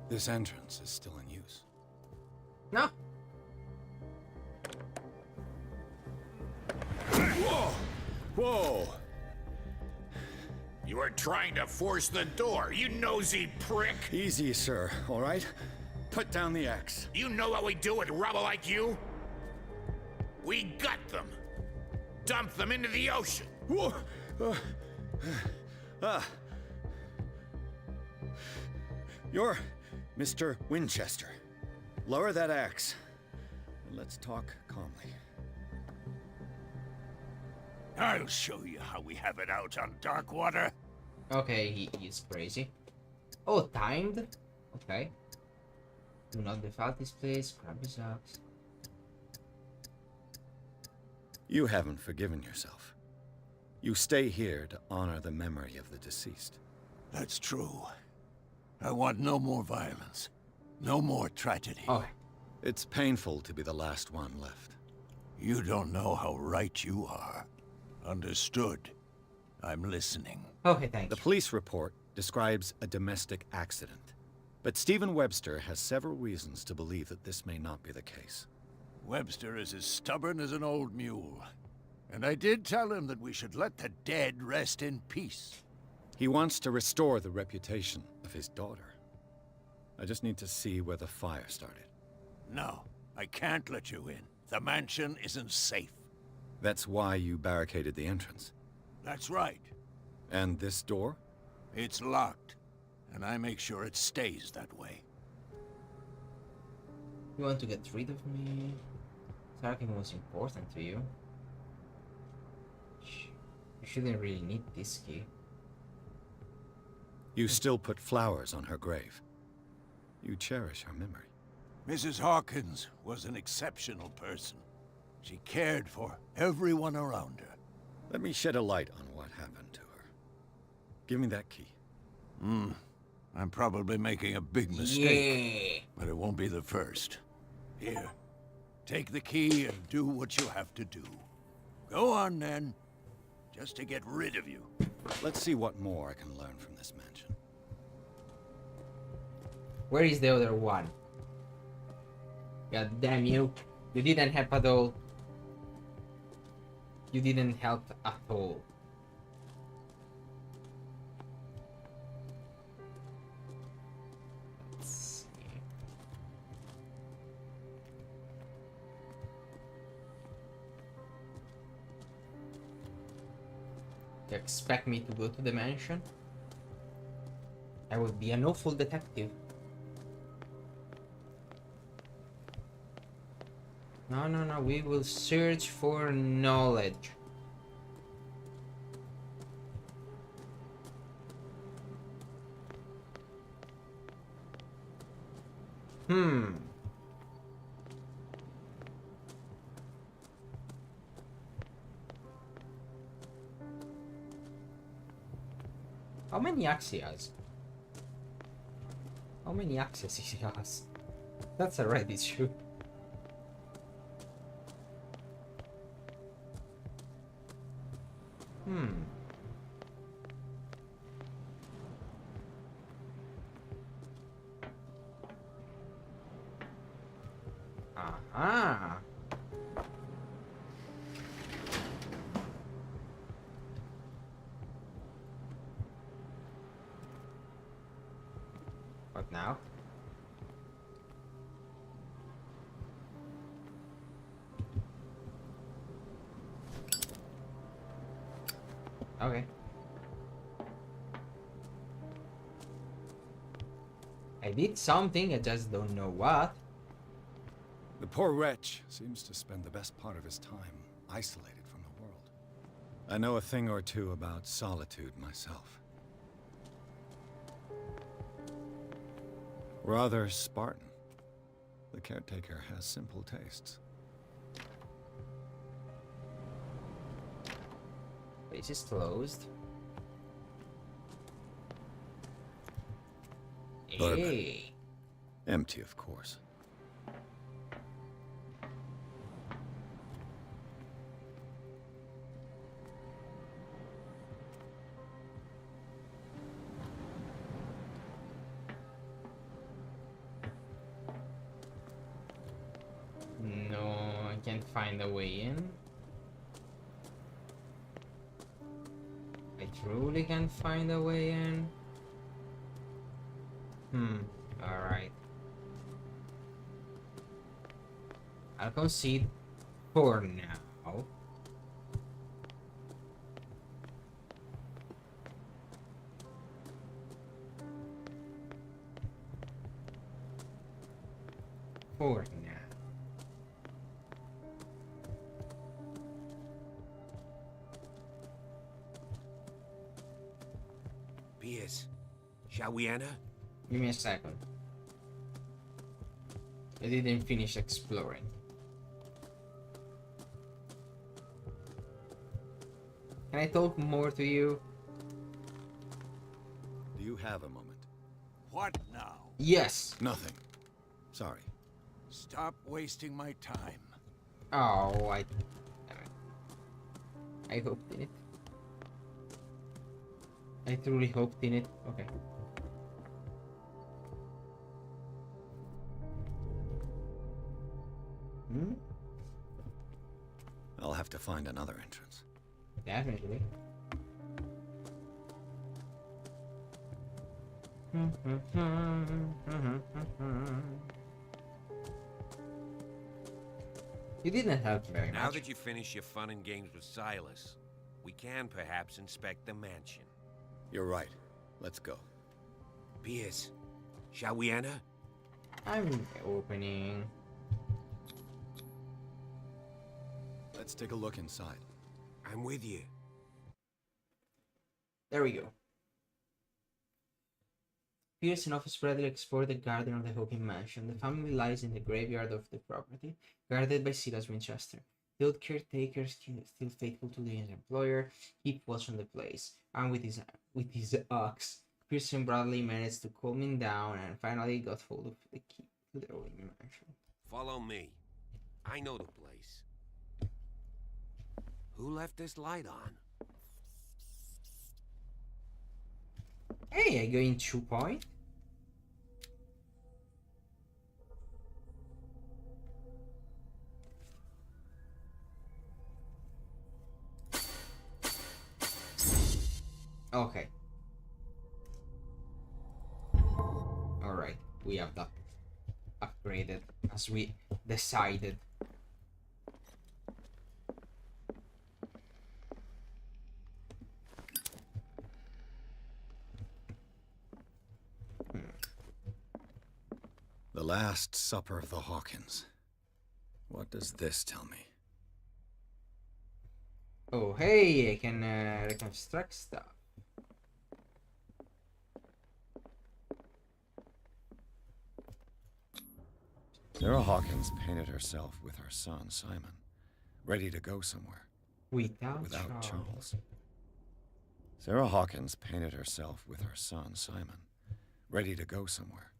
This entrance is still in use. No. Whoa! You are trying to force the door, you nosy prick! Easy, sir, all right? Put down the axe. You know what we do with rubble like you? We gut them. Dump them into the ocean. Whoa! You're Mr. Winchester. Lower that axe. And let's talk calmly. I'll show you how we have it out on Darkwater. Okay, he's crazy. Oh, timed? Okay. Do not default this place. Grab his axe. You haven't forgiven yourself. You stay here to honor the memory of the deceased. That's true. I want no more violence. No more tragedy. Okay. It's painful to be the last one left. You don't know how right you are. Understood. I'm listening. Okay, thank you. The police report describes a domestic accident. But Stephen Webster has several reasons to believe that this may not be the case. Webster is as stubborn as an old mule. And I did tell him that we should let the dead rest in peace. He wants to restore the reputation of his daughter. I just need to see where the fire started. No, I can't let you in. The mansion isn't safe. That's why you barricaded the entrance. That's right. And this door? It's locked, and I make sure it stays that way. You want to get rid of me? Talking was important to you. You shouldn't really need this key. You still put flowers on her grave. You cherish her memory. Mrs. Hawkins was an exceptional person. She cared for everyone around her. Let me shed a light on what happened to her. Give me that key. I'm probably making a big mistake, but it won't be the first. Here, take the key and do what you have to do. Go on, then. Just to get rid of you. Let's see what more I can learn from this mansion. Where is the other one? God damn you. You didn't help at all. You didn't help at all. Let's see. You expect me to go to the mansion? I would be an awful detective. No, no, no, we will search for knowledge. How many axes he has? How many axes he has? That's a Reddit issue. Aha. What now? Okay. I did something, I just don't know what. The poor wretch seems to spend the best part of his time isolated from the world. I know a thing or two about solitude myself. Rather Spartan. The caretaker has simple tastes. Place is closed. Bourbon. Hey. Empty, of course. No, I can't find a way in. I truly can't find a way in. Alright. I'll concede for now. For now. Piers, shall we enter? Give me a second. I didn't finish exploring. Can I talk more to you? Do you have a moment? What now? Yes. Nothing. Sorry. Stop wasting my time. Oh, I hoped in it. I truly hoped in it. Okay. I'll have to find another entrance. Definitely. You didn't help very much. Now that you finish your fun and games with Silas, we can perhaps inspect the mansion. You're right. Let's go. Piers, shall we enter? I'm opening. Let's take a look inside. I'm with you. There we go. Pierce and Officer Bradley explore the garden of the Hawking mansion. The family lies in the graveyard of the property, guarded by Silas Winchester. The old caretaker, still faithful to his employer, keep watch on the place. And with his ox, Pierce and Bradley managed to calm him down and finally got hold of the key to the Hawking mansion. Follow me. I know the place. Who left this light on? Hey, I gained 2 points. Okay. Alright, we have that upgraded as we decided. The Last Supper of the Hawkins. What does this tell me? Oh, hey, I can reconstruct stuff. Sarah Hawkins painted herself with her son, Simon, ready to go somewhere. Without Charles. Sarah Hawkins painted herself with her son, Simon, ready to go somewhere,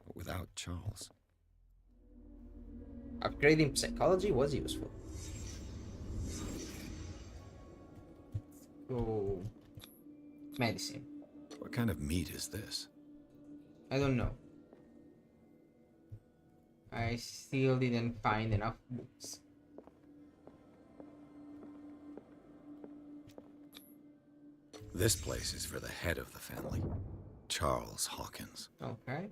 but without Charles. Upgrading psychology was useful. Go. Medicine. What kind of meat is this? I don't know. I still didn't find enough books. This place is for the head of the family, Charles Hawkins. Okay.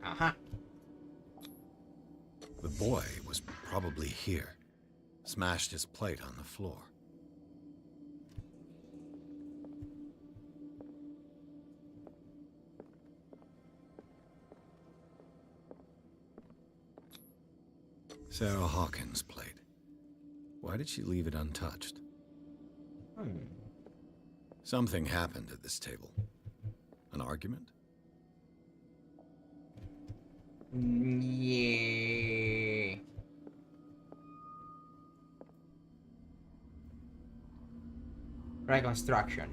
Aha. The boy was probably here. Smashed his plate on the floor. Sarah Hawkins' plate. Why did she leave it untouched? Something happened at this table. An argument? Yeah. Reconstruction.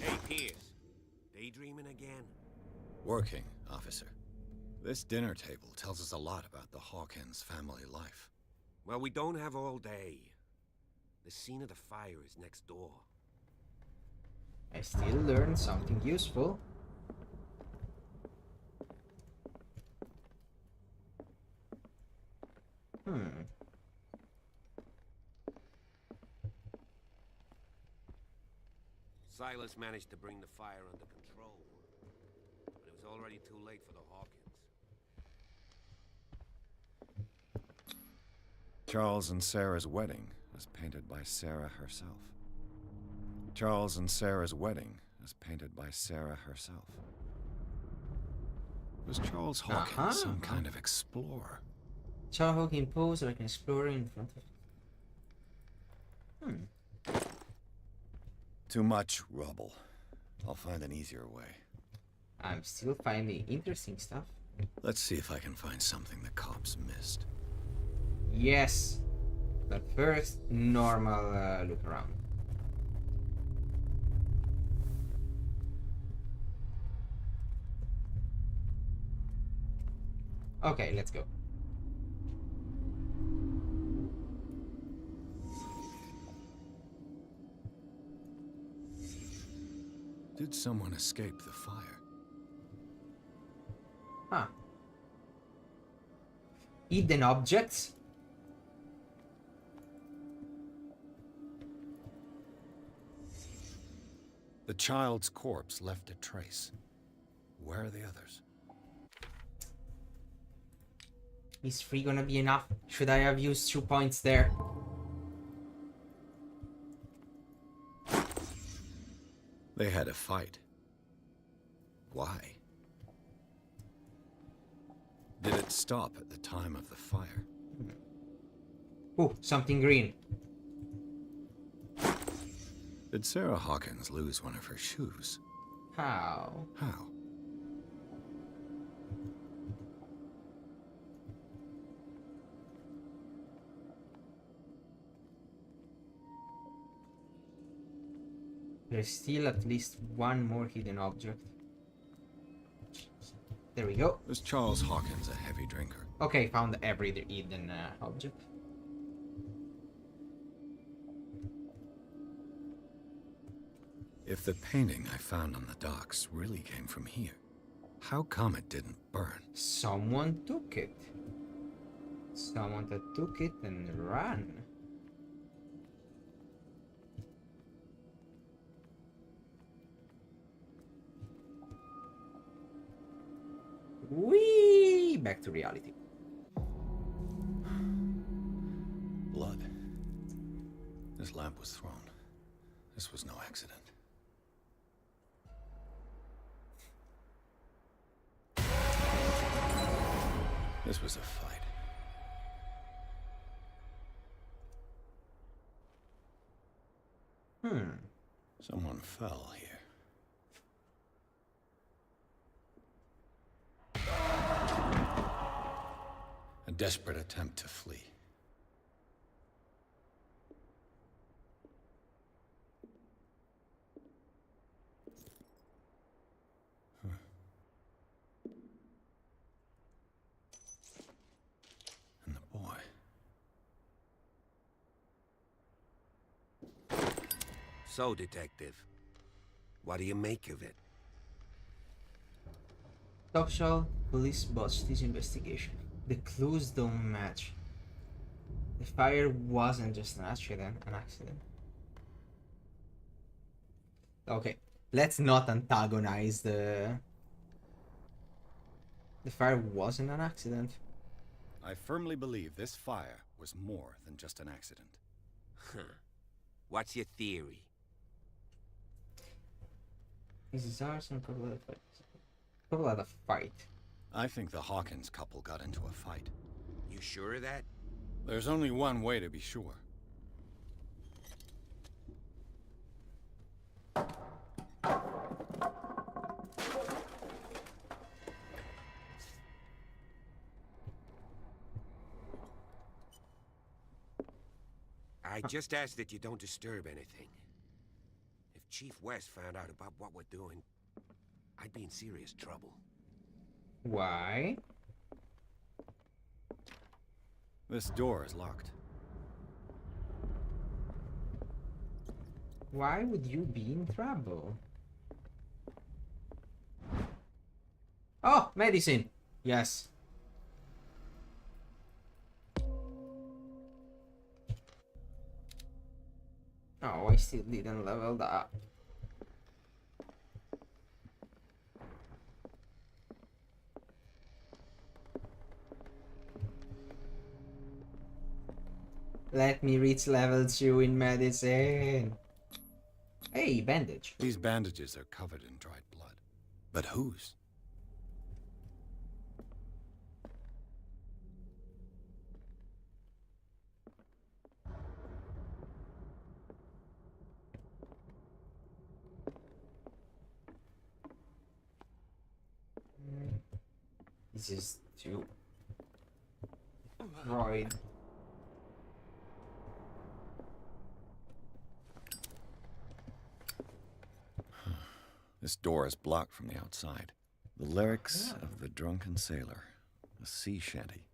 Hey, Piers. Daydreaming again? Working, officer. This dinner table tells us a lot about the Hawkins family life. Well, we don't have all day. The scene of the fire is next door. I still learned something useful. Silas managed to bring the fire under control, but it was already too late for the Hawkins. Charles and Sarah's wedding was painted by Sarah herself. Charles and Sarah's wedding was painted by Sarah herself. Was Charles Hawkins some kind of explorer? Charles Hawkins posed like an explorer in front of... Too much rubble. I'll find an easier way. I'm still finding interesting stuff. Let's see if I can find something the cops missed. Yes, but first, normal look around. Okay, let's go. Did someone escape the fire? Huh. Hidden objects? The child's corpse left a trace. Where are the others? Is 3 gonna be enough? Should I have used 2 points there? They had a fight. Why? Did it stop at the time of the fire? Oh, something green. Did Sarah Hawkins lose one of her shoes? How? How? There's still at least one more hidden object. There we go. Was Charles Hawkins a heavy drinker? Okay, found every hidden object. If the painting I found on the docks really came from here, how come it didn't burn? Someone took it. Someone that took it and ran. Whee! Back to reality. Blood. This lamp was thrown. This was no accident. This was a fight. Someone fell here. A desperate attempt to flee. And the boy. So, Detective, what do you make of it? Top shelf, police botched this investigation. The clues don't match. The fire wasn't just an accident. Okay, let's not antagonize the fire wasn't an accident. I firmly believe this fire was more than just an accident. Huh. What's your theory? This is arson, probably a fight. I think the Hawkins couple got into a fight. You sure of that? There's only one way to be sure. I just ask that you don't disturb anything. If Chief West found out about what we're doing, I'd be in serious trouble. Why? This door is locked. Why would you be in trouble? Oh, medicine! Yes. Oh, I still didn't level that up. Let me reach level 2 in medicine. Hey, bandage. These bandages are covered in dried blood. But whose? This is too Freud. This door is blocked from the outside. The lyrics of the drunken sailor. A sea shanty.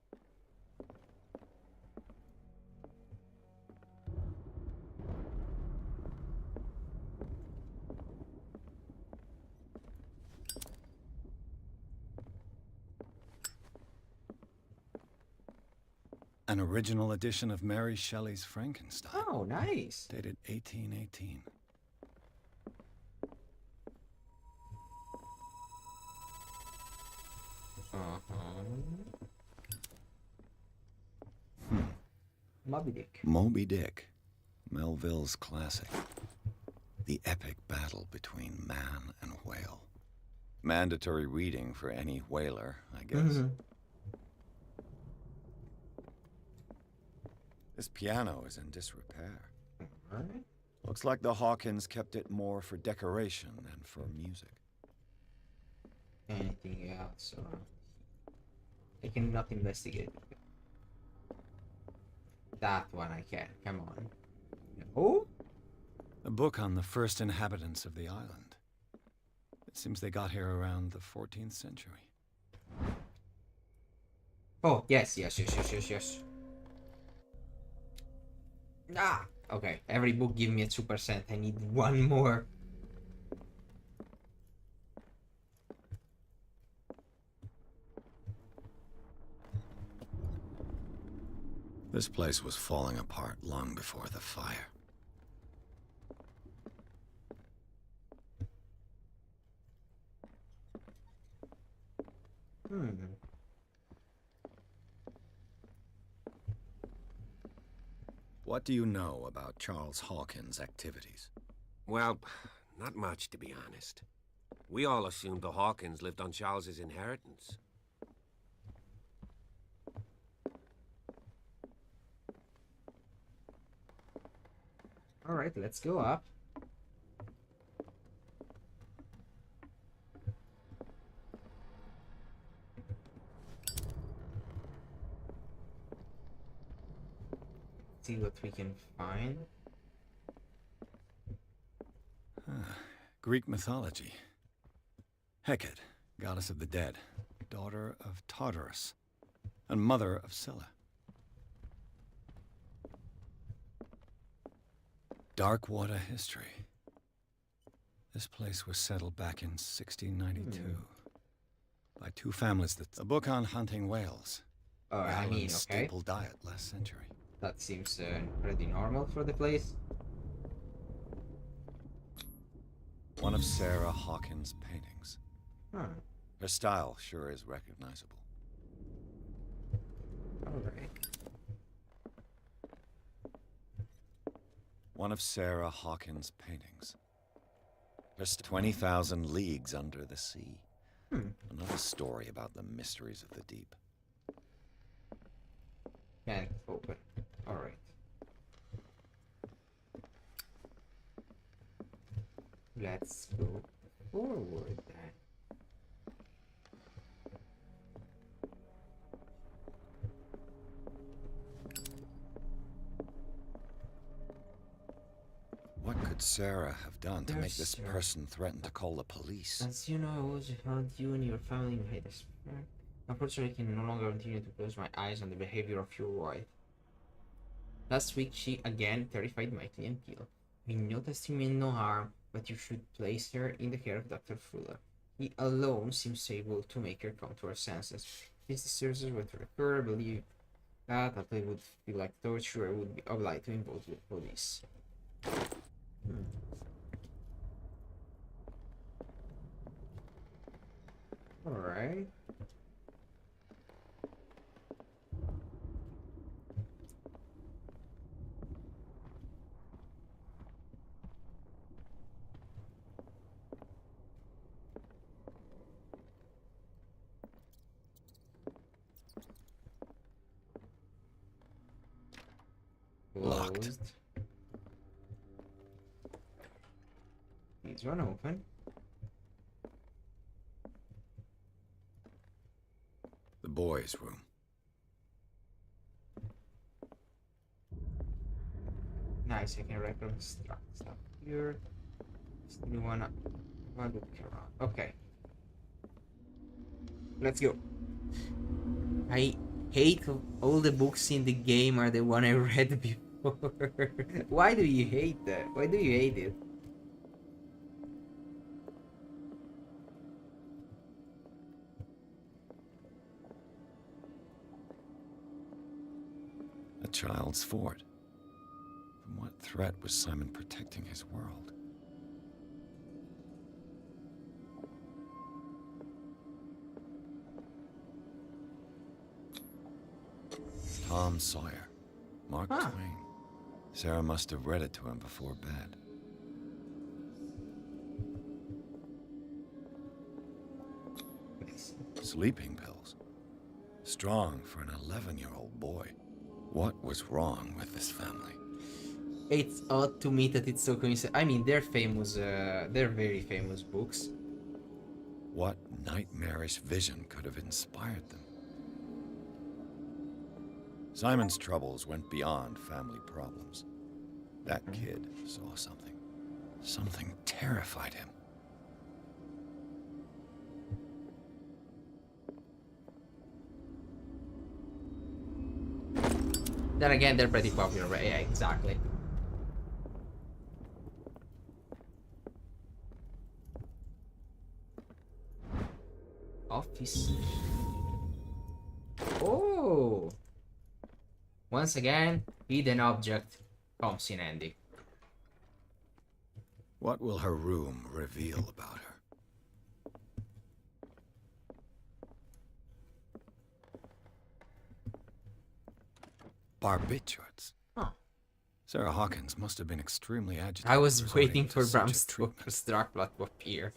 An original edition of Mary Shelley's Frankenstein. Oh, nice. Dated 1818. Moby Dick. Moby Dick. Melville's classic. The epic battle between man and whale. Mandatory reading for any whaler, I guess. This piano is in disrepair. Alright. Looks like the Hawkins kept it more for decoration than for music. Anything else? I cannot investigate. That one I can. Come on. No? A book on the first inhabitants of the island. It seems they got here around the 14th century. Oh, yes. Ah! Okay, every book give me a 2%. I need one more. This place was falling apart long before the fire. What do you know about Charles Hawkins' activities? Well, not much, to be honest. We all assumed the Hawkins lived on Charles's inheritance. Alright, let's go up. See what we can find. Greek mythology. Hecate, goddess of the dead, daughter of Tartarus, and mother of Scylla. Dark water history. This place was settled back in 1692 by two families. A book on hunting whales. Oh, I mean, okay. Staple diet last century. That seems pretty normal for the place. One of Sarah Hawkins' paintings. Huh. Her style sure is recognizable. Alright. One of Sarah Hawkins' paintings. Just 20,000 leagues under the sea. Another story about the mysteries of the deep. Can't open. Alright. Let's go forward then. What could Sarah have done to make this person threaten to call the police? As you know, I always found you and your family behind this. Unfortunately, I can no longer continue to close my eyes on the behavior of your wife. Last week, she again terrified my clientele. We noticed him meant no harm, but you should place her in the care of Dr. Fuller. He alone seems able to make her come to her senses. If the services were to recur, I believe that it would feel like torture. I would be obliged to involve the police. Alright. Locked. Closed. These one open. The boys' room. Nice, I can reconstruct stuff here. Still wanna look around. Okay. Let's go. I hate all the books in the game are the one I read before. Why do you hate that? Why do you hate it? A child's fort. From what threat was Simon protecting his world? Tom Sawyer. Mark Twain. Sarah must have read it to him before bed. Sleeping pills. Strong for an 11-year-old boy. What was wrong with this family? It's odd to me that it's so coincident. I mean, they're famous, they're very famous books. What nightmarish vision could have inspired them? Simon's troubles went beyond family problems. That kid saw something. Something terrified him. Then again, they're pretty popular, right? Yeah, exactly. Office. Oh! Once again, hidden object comes in handy. What will her room reveal about her? Barbiturates. Huh. Sarah Hawkins must have been extremely agitated. I was waiting resorting for to such Bram a Stoker's Dracula to appear.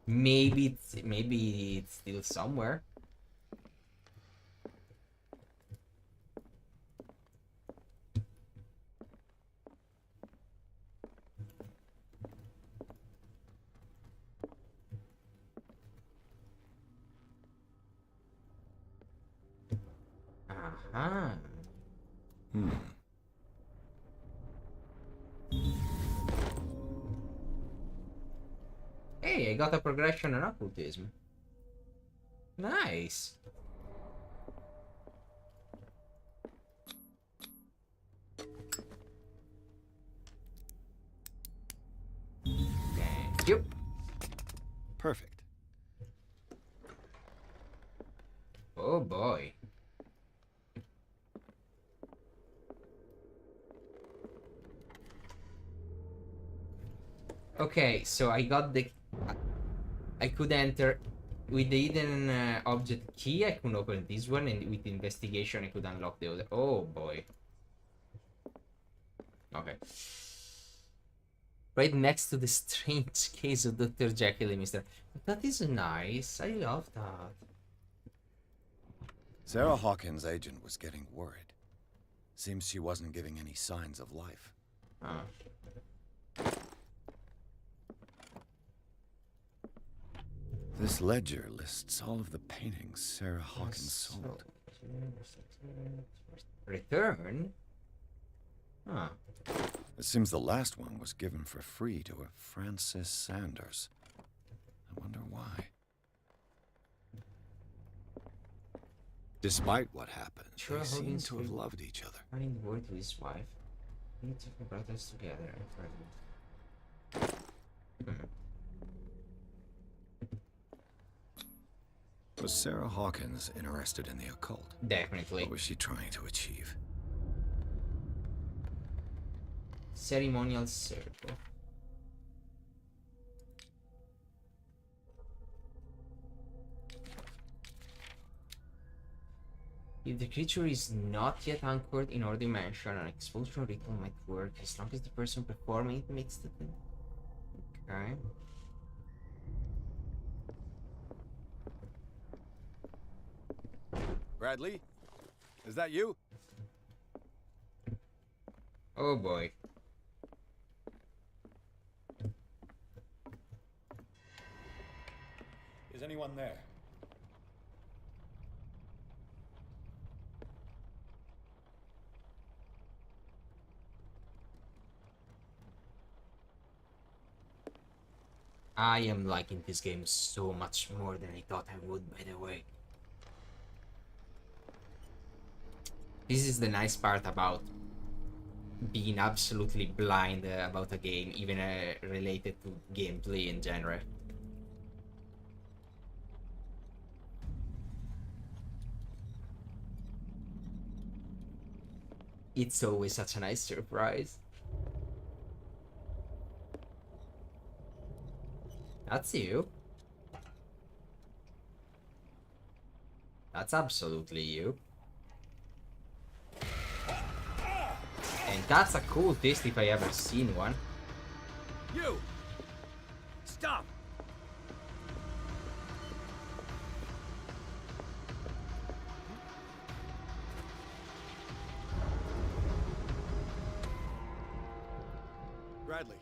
Maybe it's still somewhere. Aha. Hey, I got a progression on occultism. Nice. Thank you. Perfect. Oh boy. Okay, so I got the... I could enter... With the hidden object key, I could open this one, and with investigation, I could unlock the other. Oh boy. Okay. Right next to the strange case of Dr. Jekyll and Mr. That is nice. I love that. Sarah Hawkins' agent was getting worried. Seems she wasn't giving any signs of life. This ledger lists all of the paintings Sarah Hawkins sold. Return? Huh. It seems the last one was given for free to a Francis Sanders. I wonder why. Despite what happened, they seem to have loved each other. Running the word to his wife. We need to put brothers together. Was Sarah Hawkins interested in the occult? Definitely. What was she trying to achieve? Ceremonial circle. If the creature is not yet anchored in our dimension, an expulsion ritual might work as long as the person performing it makes the thing. Okay. Bradley? Is that you? Oh boy. Is anyone there? I am liking this game so much more than I thought I would, by the way. This is the nice part about being absolutely blind about a game, even related to gameplay in genre. It's always such a nice surprise. That's you. That's absolutely you. And that's a cool twist if I ever seen one. You! Stop! Bradley,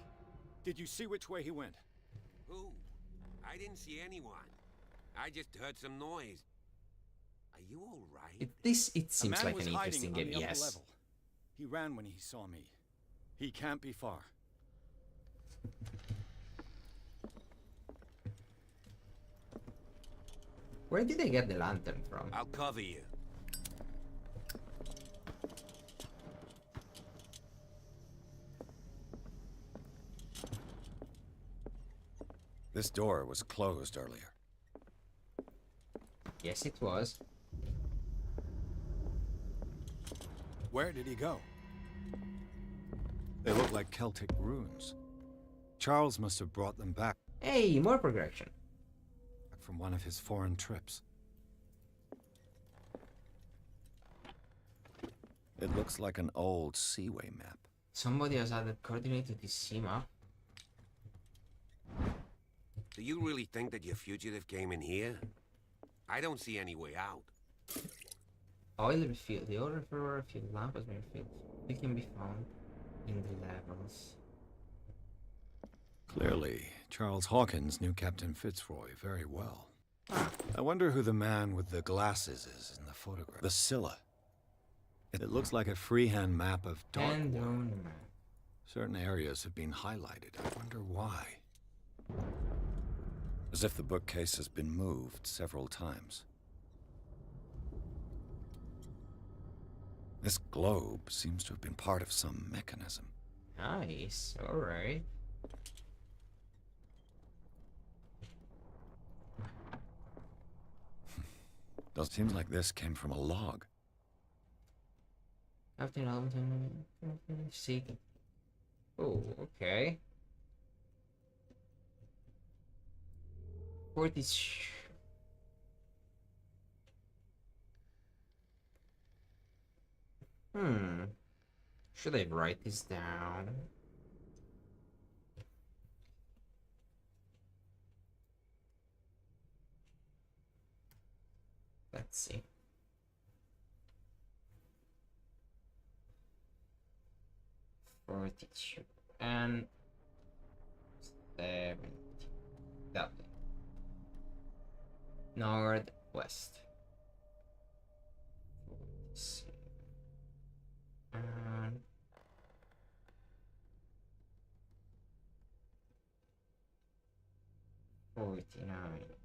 did you see which way he went? Who? I didn't see anyone. I just heard some noise. Are you all right? It seems like an interesting game, yes. Level. He ran when he saw me. He can't be far. Where did they get the lantern from? I'll cover you. This door was closed earlier. Yes, it was. Where did he go? They look like Celtic runes. Charles must have brought them back Hey, more progression. from one of his foreign trips. It looks like an old seaway map. Somebody has added coordinate to this sea map. Do you really think that your fugitive came in here? I don't see any way out. Oil refill. The oil refilled lamp has been refilled. It can be found in the levels. Clearly, Charles Hawkins knew Captain Fitzroy very well. I wonder who the man with the glasses is in the photograph. The Scylla. It looks like a freehand map of Darkwater. Certain areas have been highlighted. I wonder why. As if the bookcase has been moved several times. This globe seems to have been part of some mechanism. Nice. Alright. It seems like this came from a log. After Alton, see. Oh, okay. For this. Should I write this down? Let's see. Fortitude and 70. That way. Northwest. And 49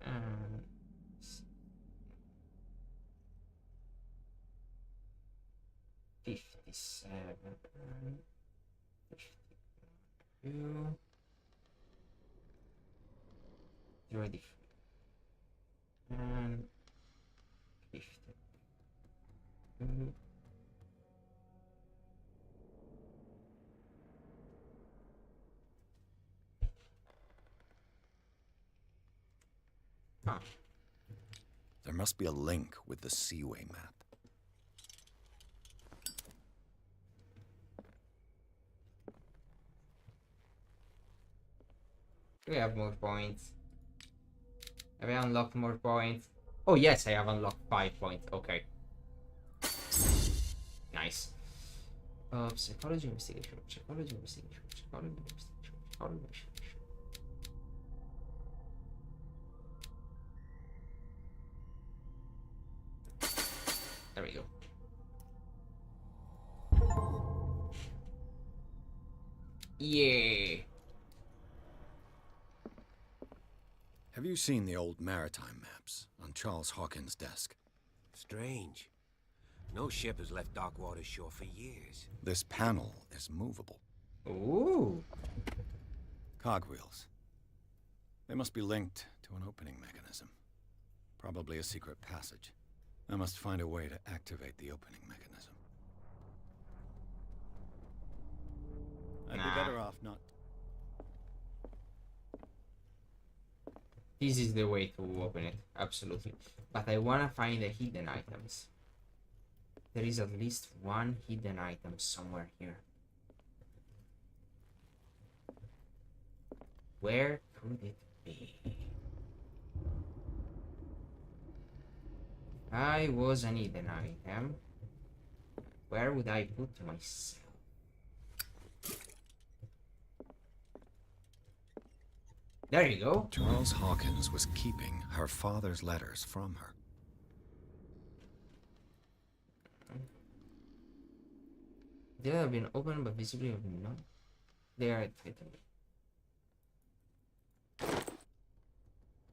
and 57 and 52. 33. And 52. Huh. There must be a link with the Seaway map. Do we have more points? Have I unlocked more points? Oh yes, I have unlocked 5 points. Okay. Nice. Psychology investigation, psychology investigation, psychology investigation, psychology investigation. There we go. Yeah. Have you seen the old maritime maps on Charles Hawkins' desk? Strange. No ship has left Darkwater shore for years. This panel is movable. Ooh. Cogwheels. They must be linked to an opening mechanism. Probably a secret passage. I must find a way to activate the opening mechanism. I'd be better off not... This is the way to open it, absolutely. But I wanna find the hidden items. There is at least one hidden item somewhere here. Where could it be? If I was an hidden item, where would I put myself? There you go. Charles Hawkins was keeping her father's letters from her. They have been opened but visibly not. They are hidden.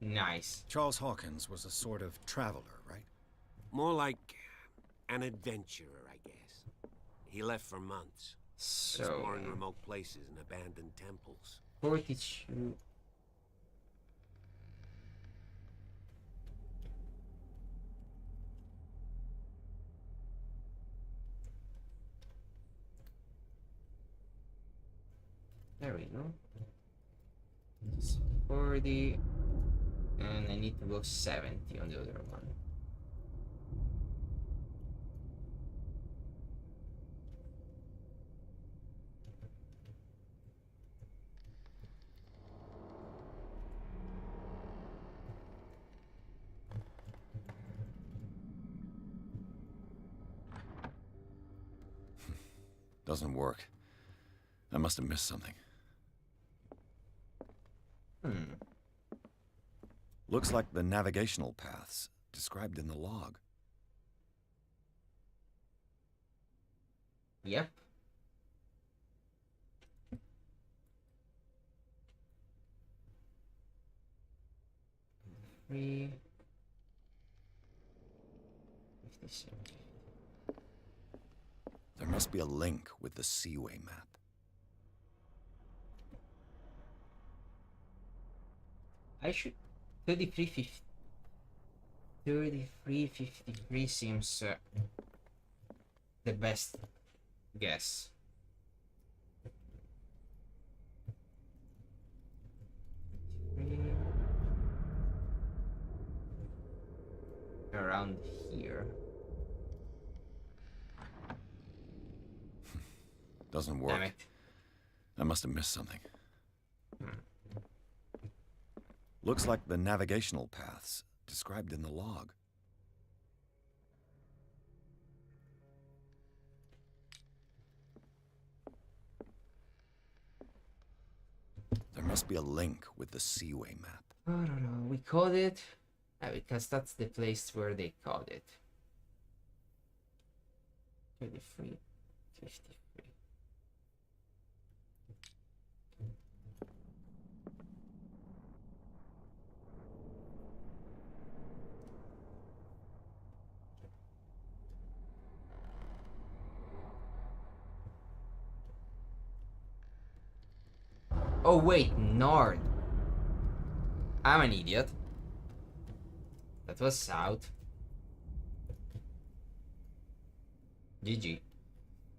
Nice. Charles Hawkins was a sort of traveler, right? More like an adventurer, I guess. He left for months, So exploring remote places and abandoned temples. 42. There we go. 40. And I need to go 70 on the other one. Doesn't work. I must have missed something. Looks like the navigational paths described in the log. Yep. Three. 57. There must be a link with the Seaway map. I should 3353 seems the best guess. Around here. Doesn't work. Damn it. I must have missed something. Looks like the navigational paths described in the log. There must be a link with the Seaway map. I don't know. We called it because that's the place where they called it. 33, 53. Oh wait, north. I'm an idiot. That was south. GG.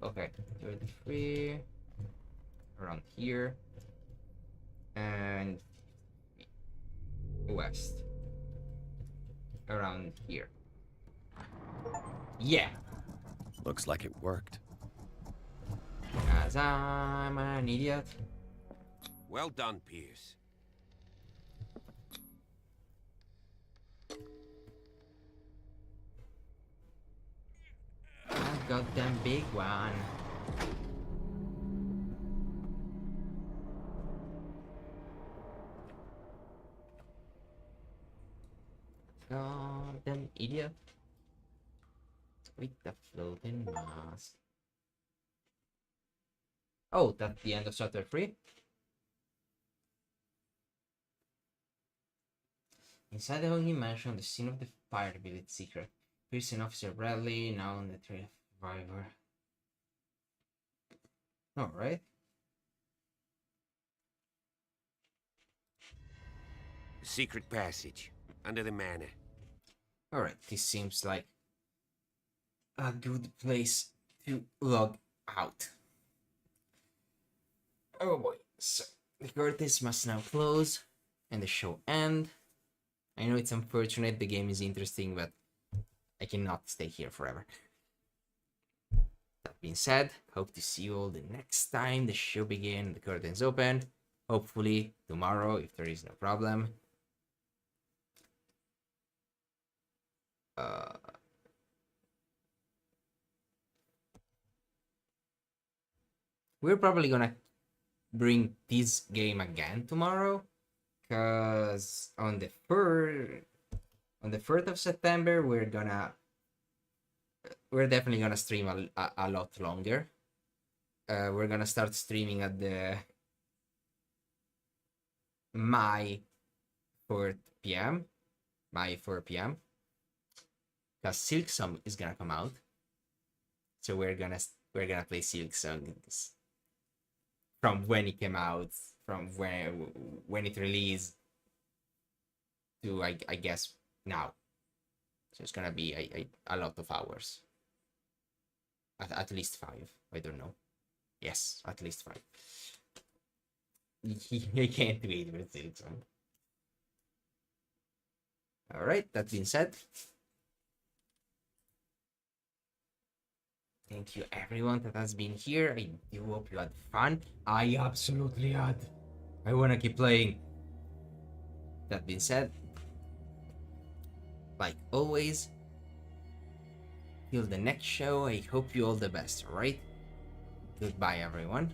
Okay, 33. Around here. And west. Around here. Yeah. Looks like it worked. As I'm an idiot. Well done, Pierce. I got them big one. God damn idiot. With the floating mask. Oh, that's the end of chapter 3. Inside the Holy Mansion, the scene of the fire revealed its secret. Pierce and Officer Bradley, now on the trail of survivor. Alright. Secret passage. Under the manor. Alright, this seems like a good place to log out. Oh boy, so the curtains must now close and the show end. I know it's unfortunate, the game is interesting, but I cannot stay here forever. That being said, hope to see you all the next time the show begins, the curtains open. Hopefully tomorrow, if there is no problem. We're probably gonna bring this game again tomorrow, cause on the 3rd of September we're definitely gonna stream a lot longer. We're gonna start streaming at the my 4 p.m. Cause Silksong is gonna come out, so we're gonna play Silksong from when it came out, from when it released to I guess now. So it's gonna be a lot of hours. At least 5. I don't know. Yes, at least 5. I can't wait for Silksong. Alright, that being said, thank you everyone that has been here. I do hope you had fun. I absolutely had. I wanna keep playing. That being said, like always, till the next show, I hope you all the best, alright? Goodbye everyone.